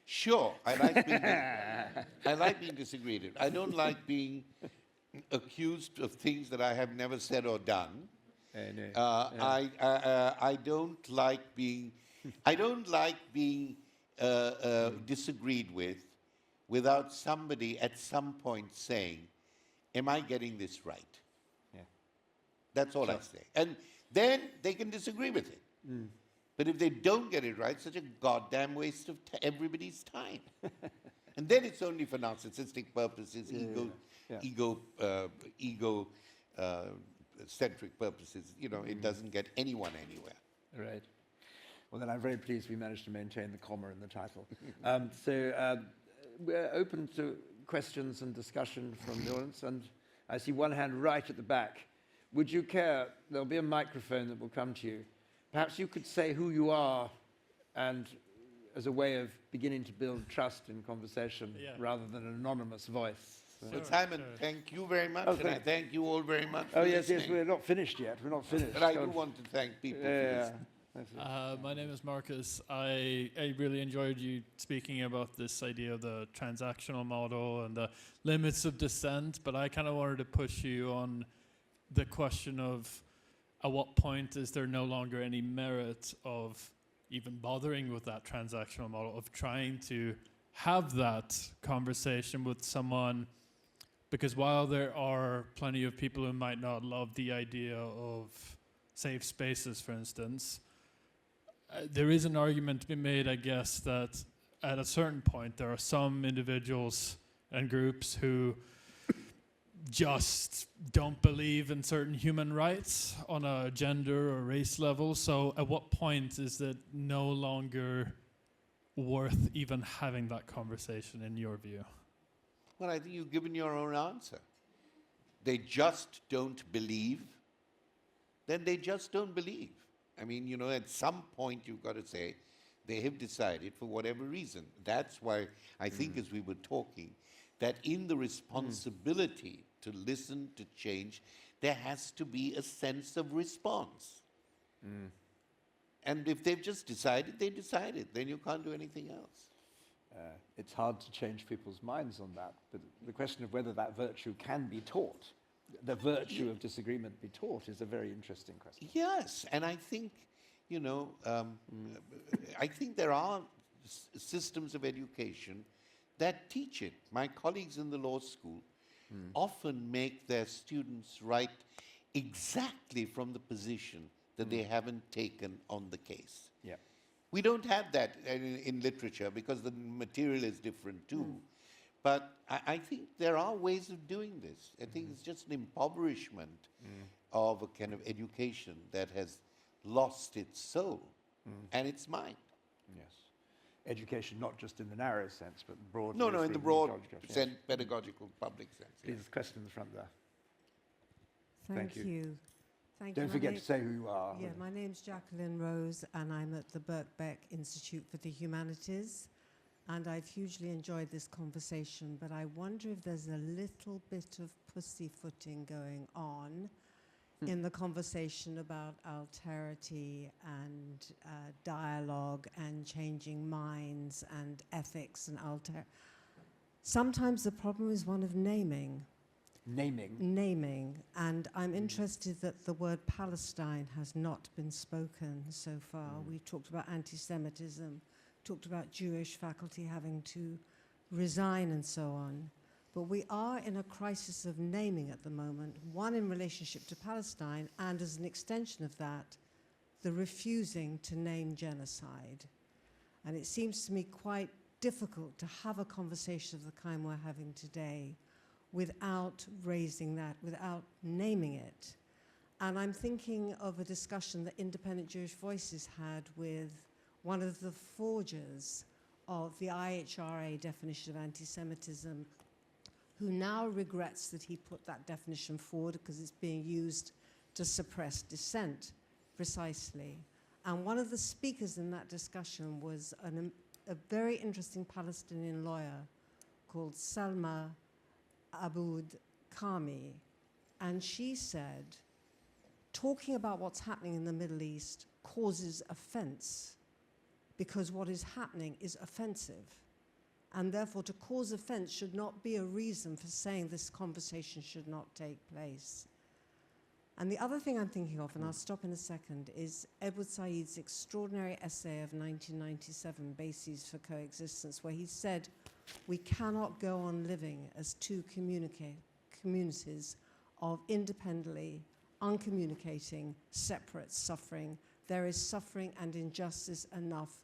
Sure, I like being disagreed with. I don't like being accused of things that I have never said or done. I don't like being disagreed with without somebody at some point saying, am I getting this right? Yeah. That's all I say. And then they can disagree with it. But if they don't get it right, such a goddamn waste of everybody's time. And then it's only for narcissistic purposes, ego-centric purposes. You know, it doesn't get anyone anywhere. Right. Well, then I'm very pleased we managed to maintain the comma in the title. We're open to questions and discussion from the audience, and I see one hand right at the back. Would you care, there'll be a microphone that will come to you. Perhaps you could say who you are, and as a way of beginning to build trust in conversation rather than an anonymous voice. So Simon, thank you very much, and I thank you all very much for yes, listening. we're not finished yet. We're not finished. But I do want to thank people for listening. My name is Marcus. I really enjoyed you speaking about this idea of the transactional model and the limits of dissent, but I kind of wanted to push you on the question of at what point is there no longer any merit of even bothering with that transactional model, of trying to have that conversation with someone, because while there are plenty of people who might not love the idea of safe spaces, for instance, there is an argument to be made, I guess, that at a certain point there are some individuals and groups who just don't believe in certain human rights on a gender or race level. So at what point is it no longer worth even having that conversation, in your view? Well, I think you've given your own answer. They just don't believe, then they just don't believe. I mean, you know, at some point you've got to say, they have decided for whatever reason. That's why I think, as we were talking, that in the responsibility to listen, to change, there has to be a sense of response. And if they've just decided, they decided. Then you can't do anything else. It's hard to change people's minds on that, but the question of whether that virtue can be taught, the virtue of disagreement be taught, is a very interesting question. Yes, and I think, you know, I think there are systems of education that teach it. My colleagues in the law school often make their students write exactly from the position that they haven't taken on the case. Yeah. We don't have that in literature because the material is different too. But I think there are ways of doing this. I think it's just an impoverishment of a kind of education that has lost its soul and its mind. Yes. Education, not just in the narrow sense, but broadly. No, in the broad pedagogical public sense. Please, question in the front there. Thank you. Thank Don't you. forget to say who you are. Yeah, my name's Jacqueline Rose, and I'm at the Birkbeck Institute for the Humanities. And I've hugely enjoyed this conversation, but I wonder if there's a little bit of pussyfooting going on in the conversation about alterity and dialogue and changing minds and ethics and Sometimes the problem is one of naming. Naming. And I'm interested that the word Palestine has not been spoken so far. We've talked about anti-Semitism. talked about Jewish faculty having to resign and so on. But we are in a crisis of naming at the moment, one in relationship to Palestine, and as an extension of that, the refusing to name genocide. And it seems to me quite difficult to have a conversation of the kind we're having today without raising that, without naming it. And I'm thinking of a discussion that Independent Jewish Voices had with one of the forgers of the IHRA definition of anti-Semitism, who now regrets that he put that definition forward because it's being used to suppress dissent, precisely. And one of the speakers in that discussion was a very interesting Palestinian lawyer called Salma Aboud Kami. And she said, talking about what's happening in the Middle East causes offense because what is happening is offensive. And therefore, to cause offense should not be a reason for saying this conversation should not take place. And the other thing I'm thinking of, and I'll stop in a second, is Edward Said's extraordinary essay of 1997, Bases for Coexistence, where he said, we cannot go on living as two communities of independently, uncommunicating, separate suffering. There is suffering and injustice enough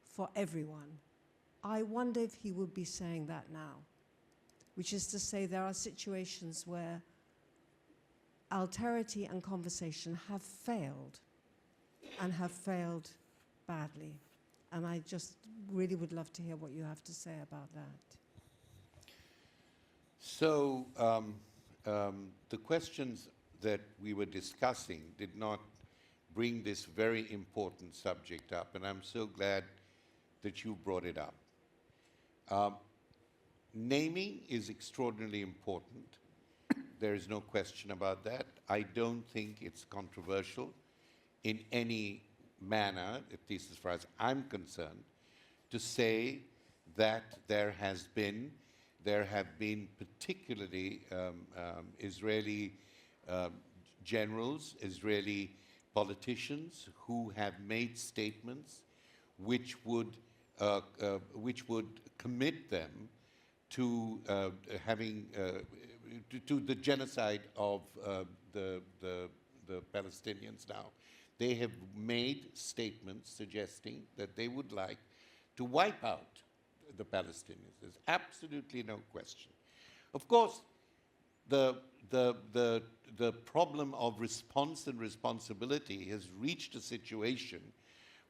for everyone. I wonder if he would be saying that now, which is to say there are situations where alterity and conversation have failed, and have failed badly. And I just really would love to hear what you have to say about that. So the questions that we were discussing did not bring this very important subject up, and I'm so glad that you brought it up. Naming is extraordinarily important. There is no question about that. I don't think it's controversial in any manner, at least as far as I'm concerned, to say that there have been particularly Israeli generals, Israeli politicians who have made statements which would commit them to having to the genocide of the Palestinians. Now, they have made statements suggesting that they would like to wipe out the Palestinians. There's absolutely no question. Of course, the problem of response and responsibility has reached a situation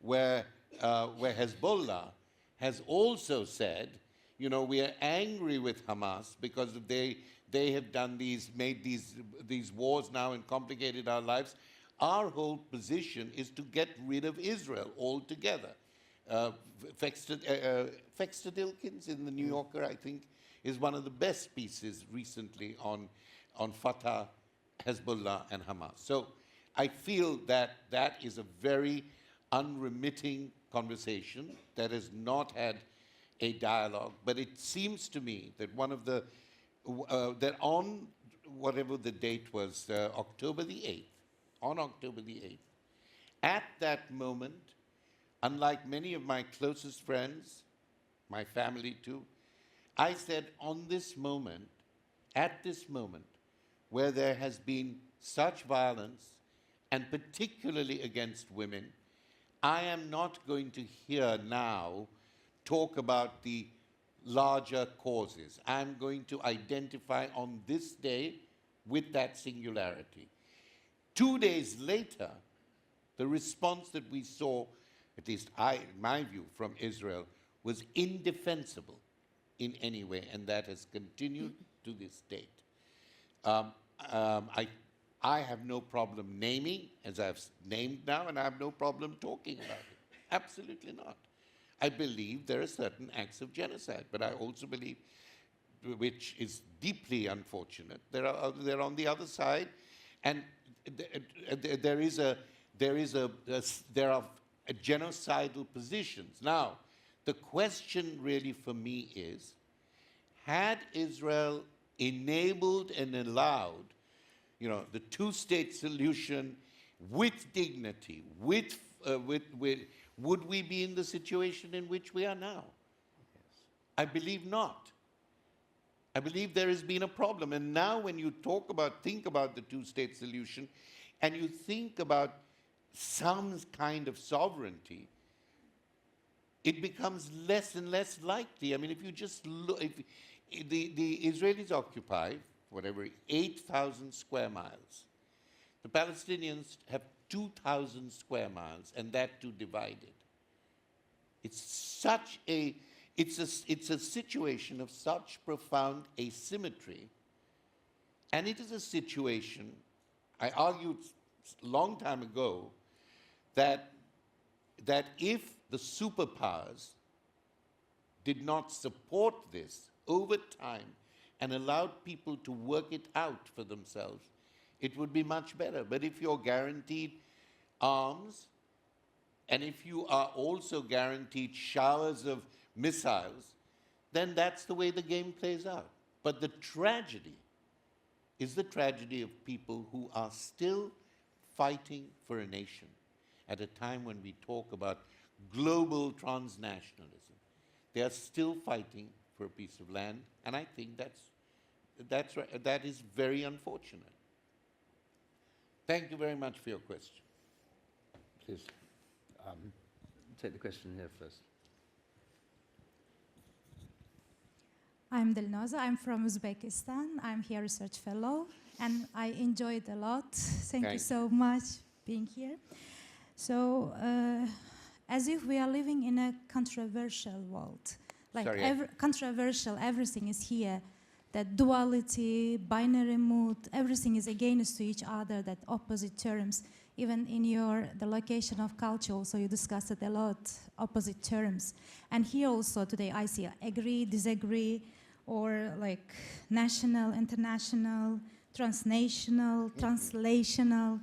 where Hezbollah has also said, you know, we are angry with Hamas because they have done made these wars now and complicated our lives. Our whole position is to get rid of Israel altogether. Fexter Dilkins in the New Yorker, I think, is one of the best pieces recently on Fatah, Hezbollah, and Hamas. So I feel that that is a very unremitting conversation that has not had a dialogue, but it seems to me that one of the that on whatever the date was, October the 8th, on October the 8th, at that moment, unlike many of my closest friends, my family too, I said on this moment, at this moment, where there has been such violence, and particularly against women, I am not going to hear now talk about the larger causes. I'm going to identify on this day with that singularity. 2 days later, the response that we saw, at least in my view, from Israel, was indefensible in any way, and that has continued to this date. I have no problem naming, as I've named now, and I have no problem talking about it. Absolutely not. I believe there are certain acts of genocide, but I also believe, which is deeply unfortunate, they're on the other side, and there are genocidal positions. Now, the question really for me is, had Israel enabled and allowed, you know, the two-state solution with dignity, with would we be in the situation in which we are now? I believe not. I believe there has been a problem. And now when you think about the two-state solution, and you think about some kind of sovereignty, it becomes less and less likely. I mean, if you just look, the Israelis occupy, whatever, 8,000 square miles. The Palestinians have 2,000 square miles, and that too divided. It's a situation of such profound asymmetry, and it is a situation, I argued a long time ago, that if the superpowers did not support this over time and allowed people to work it out for themselves, it would be much better. But if you're guaranteed arms, and if you are also guaranteed showers of missiles, then that's the way the game plays out. But the tragedy is the tragedy of people who are still fighting for a nation at a time when we talk about global transnationalism. They are still fighting for a piece of land, and I think that is very unfortunate. Thank you very much for your question. Please take the question here first. I'm Dilnoza. I'm from Uzbekistan. I'm here research fellow, and I enjoyed a lot. Thank you so much being here. So, as if we are living in a controversial world, like controversial, everything is here. That duality, binary mood, everything is against to each other. That opposite terms, even in the location of culture, also you discussed it a lot. Opposite terms, and here also today I see agree, disagree, or like national, international, transnational, translational,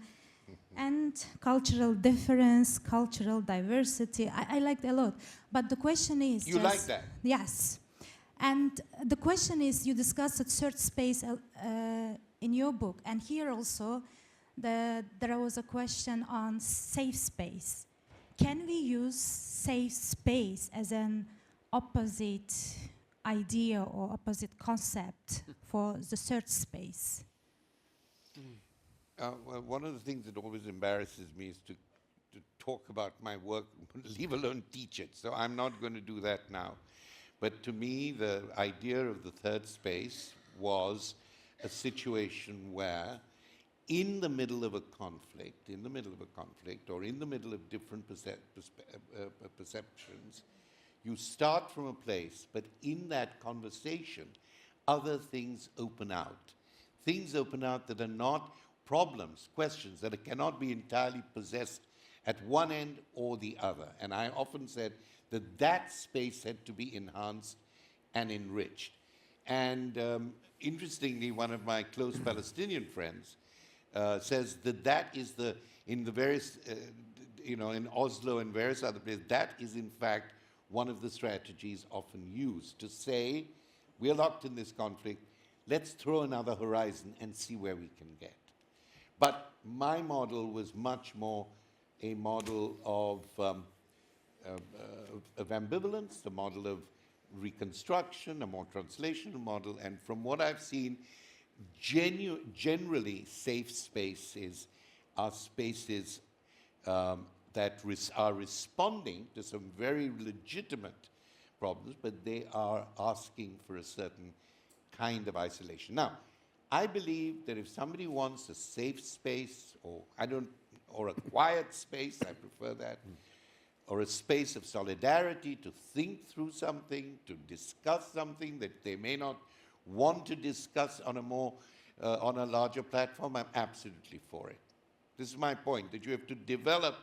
and cultural difference, cultural diversity. I liked a lot. But the question is... You like that? Yes. And the question is, you discussed a third space in your book, and here also there was a question on safe space. Can we use safe space as an opposite idea or opposite concept for the third space? Well, one of the things that always embarrasses me is to talk about my work, leave alone teach it. So I'm not going to do that now. But to me, the idea of the third space was a situation where in the middle of a conflict, or in the middle of different perceptions, you start from a place, but in that conversation, other things open out. Things open out that are not problems, questions, that cannot be entirely possessed at one end or the other. And I often said that space had to be enhanced and enriched. And interestingly, one of my close Palestinian friends says that is in the various, in Oslo and various other places, that is in fact one of the strategies often used to say, we're locked in this conflict, let's throw another horizon and see where we can get. But my model was much more a model of ambivalence, a model of reconstruction, a more translational model, and from what I've seen, generally safe spaces are spaces that are responding to some very legitimate problems, but they are asking for a certain kind of isolation. Now, I believe that if somebody wants a safe space, or a quiet space, I prefer that, or a space of solidarity to think through something, to discuss something that they may not want to discuss on a larger platform, I'm absolutely for it. This is my point, that you have to develop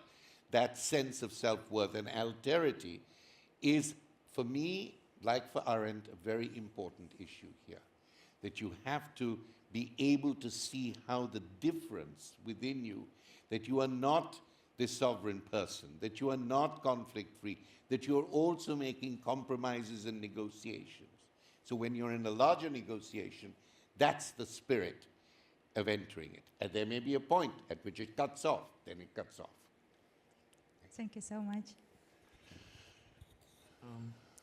that sense of self-worth, and alterity is, for me, like for Arendt, a very important issue here. That you have to be able to see how the difference within you, that you are not this sovereign person, that you are not conflict-free, that you are also making compromises and negotiations. So when you're in a larger negotiation, that's the spirit of entering it. And there may be a point at which it cuts off, then it cuts off. Thank you so much.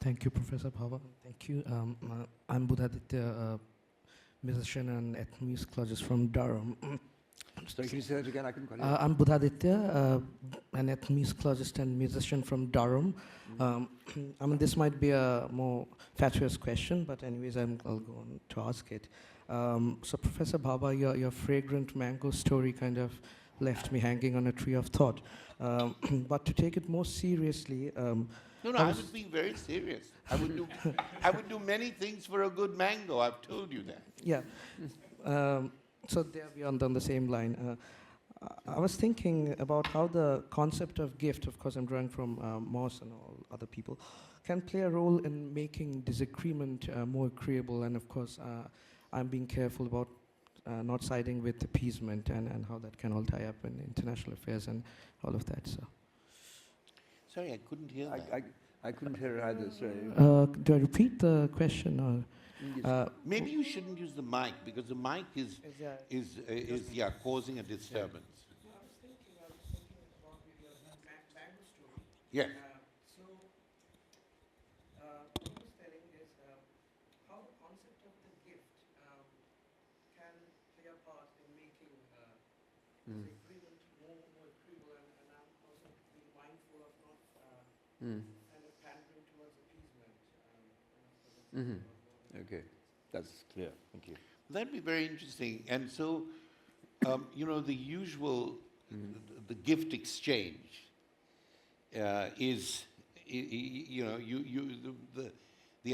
Thank you, Professor Bhabha. Thank you. I'm Buddhaditya, musician and ethnomusicologist from Durham. Sorry, can you say that again? I couldn't quite hear. I'm Buddhaditya, an ethnomusicologist and musician from Durham. I mean, this might be a more fatuous question, but anyways, I'll go on to ask it. So, Professor Bhabha, your fragrant mango story kind of left me hanging on a tree of thought. But to take it more seriously, No, I was being very serious. I would do many things for a good mango. I've told you that. yeah. So there we are on the same line. I was thinking about how the concept of gift, of course I'm drawing from Moss and all other people, can play a role in making disagreement more agreeable, and of course I'm being careful about not siding with appeasement and how that can all tie up in international affairs and all of that. So. Sorry, I couldn't hear that. I couldn't hear it either, sorry. Do I repeat the question? Or, Maybe you shouldn't use the mic, because the mic is causing a disturbance. I was thinking about maybe a mango story. Yes. So, what I was telling is how the concept of the gift can play a part in making the agreement more agreeable, and I'm also being mindful of not kind of pandering towards appeasement. Okay, that's clear. Thank you. That'd be very interesting. And so, the usual, the gift exchange is, the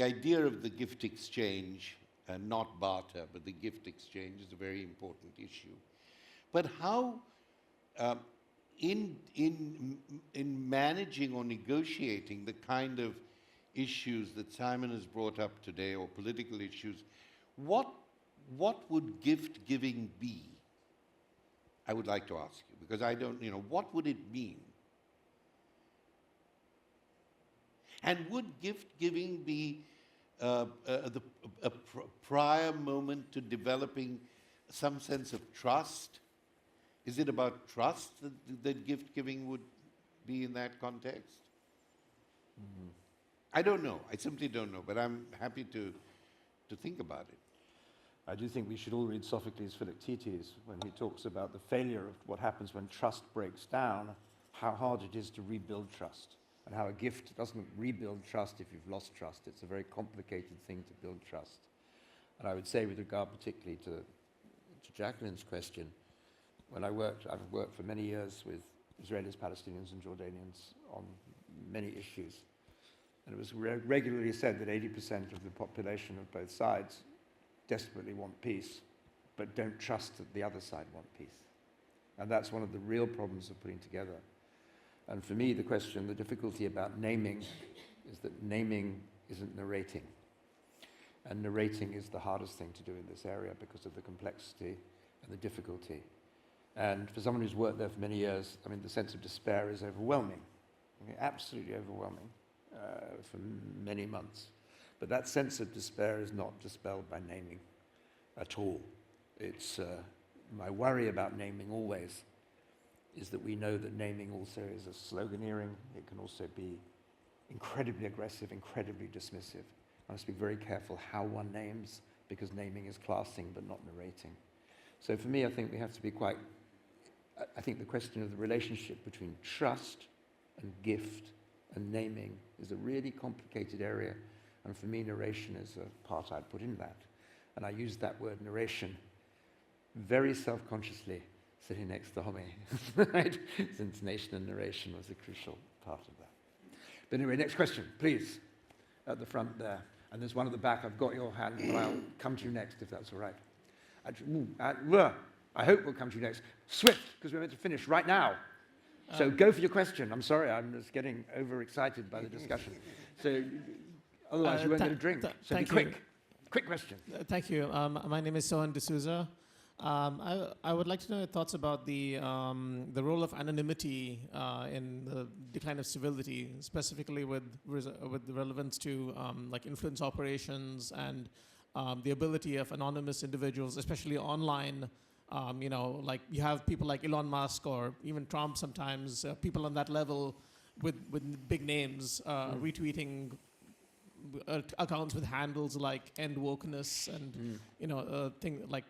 idea of the gift exchange, not barter, but the gift exchange is a very important issue. But how, in managing or negotiating the kind of issues that Simon has brought up today, or political issues, what would gift giving be? I would like to ask you, because I don't, what would it mean? And would gift giving be a prior moment to developing some sense of trust? Is it about trust that gift giving would be in that context? I don't know. I simply don't know, but I'm happy to think about it. I do think we should all read Sophocles' Philoctetes when he talks about the failure of what happens when trust breaks down, how hard it is to rebuild trust, and how a gift doesn't rebuild trust if you've lost trust. It's a very complicated thing to build trust. And I would say, with regard particularly to Jacqueline's question, when I've worked for many years with Israelis, Palestinians, and Jordanians on many issues. And it was regularly said that 80% of the population of both sides desperately want peace, but don't trust that the other side want peace. And that's one of the real problems of putting together. And for me, the difficulty about naming is that naming isn't narrating. And narrating is the hardest thing to do in this area because of the complexity and the difficulty. And for someone who's worked there for many years, I mean, the sense of despair is overwhelming, absolutely overwhelming. For many months. But that sense of despair is not dispelled by naming at all. It's my worry about naming always is that we know that naming also is a sloganeering. It can also be incredibly aggressive, incredibly dismissive. I must be very careful how one names, because naming is classing but not narrating. So for me, I think we have to be I think the question of the relationship between trust and gift and naming is a really complicated area, and for me narration is a part I'd put in that. And I use that word narration very self-consciously sitting next to Homi, right? Since nation and narration was a crucial part of that. But anyway, next question, please, at the front there. And there's one at the back. I've got your hand, but I'll come to you next if that's all right. I hope we'll come to you next. Swift, because we're meant to finish right now. So go for your question. I'm sorry, I'm just getting overexcited by the discussion. So otherwise you won't get a drink. So be quick. Quick question. Thank you. My name is Sohan D'Souza. I would like to know your thoughts about the role of anonymity in the decline of civility, specifically with the relevance to like influence operations and the ability of anonymous individuals, especially online, You know, like you have people like Elon Musk or even Trump sometimes, people on that level with big names retweeting accounts with handles like end wokeness and you know like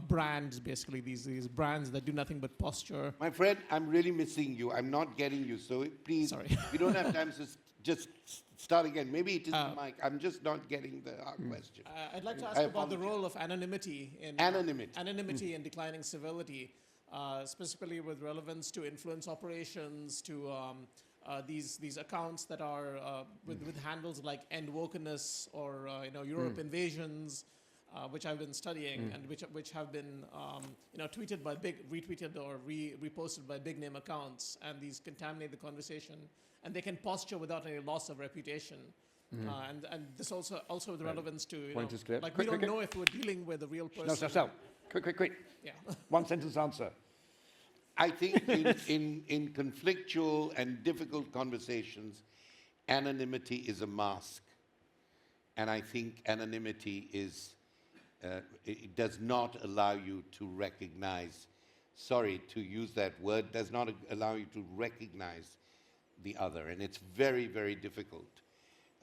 brands, basically these brands that do nothing but posture. My friend, I'm really missing you. I'm not getting you. So please, Sorry. we don't have time, so just start again. Maybe it is the mic. I'm just not getting the question. I'd like to ask about the role of anonymity in Anonymity. in declining civility, specifically with relevance to influence operations, to these accounts that are with handles like end wokeness or you know, Europe invasions, which I've been studying and which have been you know, tweeted by retweeted or reposted by big name accounts, and these contaminate the conversation, and they can posture without any loss of reputation. And this also with relevance to, you Point know, is clear. like Quick, we don't quick, know if we're dealing with a real person. No. Quick. Yeah. One sentence answer. I think in conflictual and difficult conversations, anonymity is a mask. And I think anonymity is, it does not allow you to recognize, sorry to use that word, does not allow you to recognize the other. And it's very, very difficult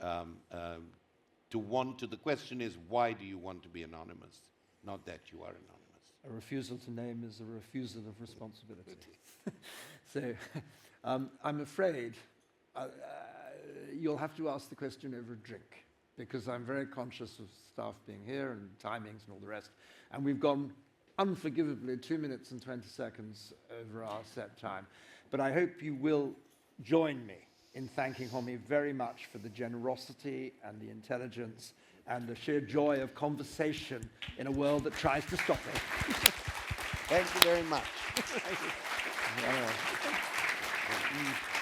to want to, the question is, why do you want to be anonymous? Not that you are anonymous. A refusal to name is a refusal of responsibility. So I'm afraid you'll have to ask the question over a drink, because I'm very conscious of staff being here and timings and all the rest. And we've gone unforgivably 2 minutes and 20 seconds over our set time. But I hope you will join me in thanking Homi very much for the generosity and the intelligence and the sheer joy of conversation in a world that tries to stop it. Thank you very much. Thank you.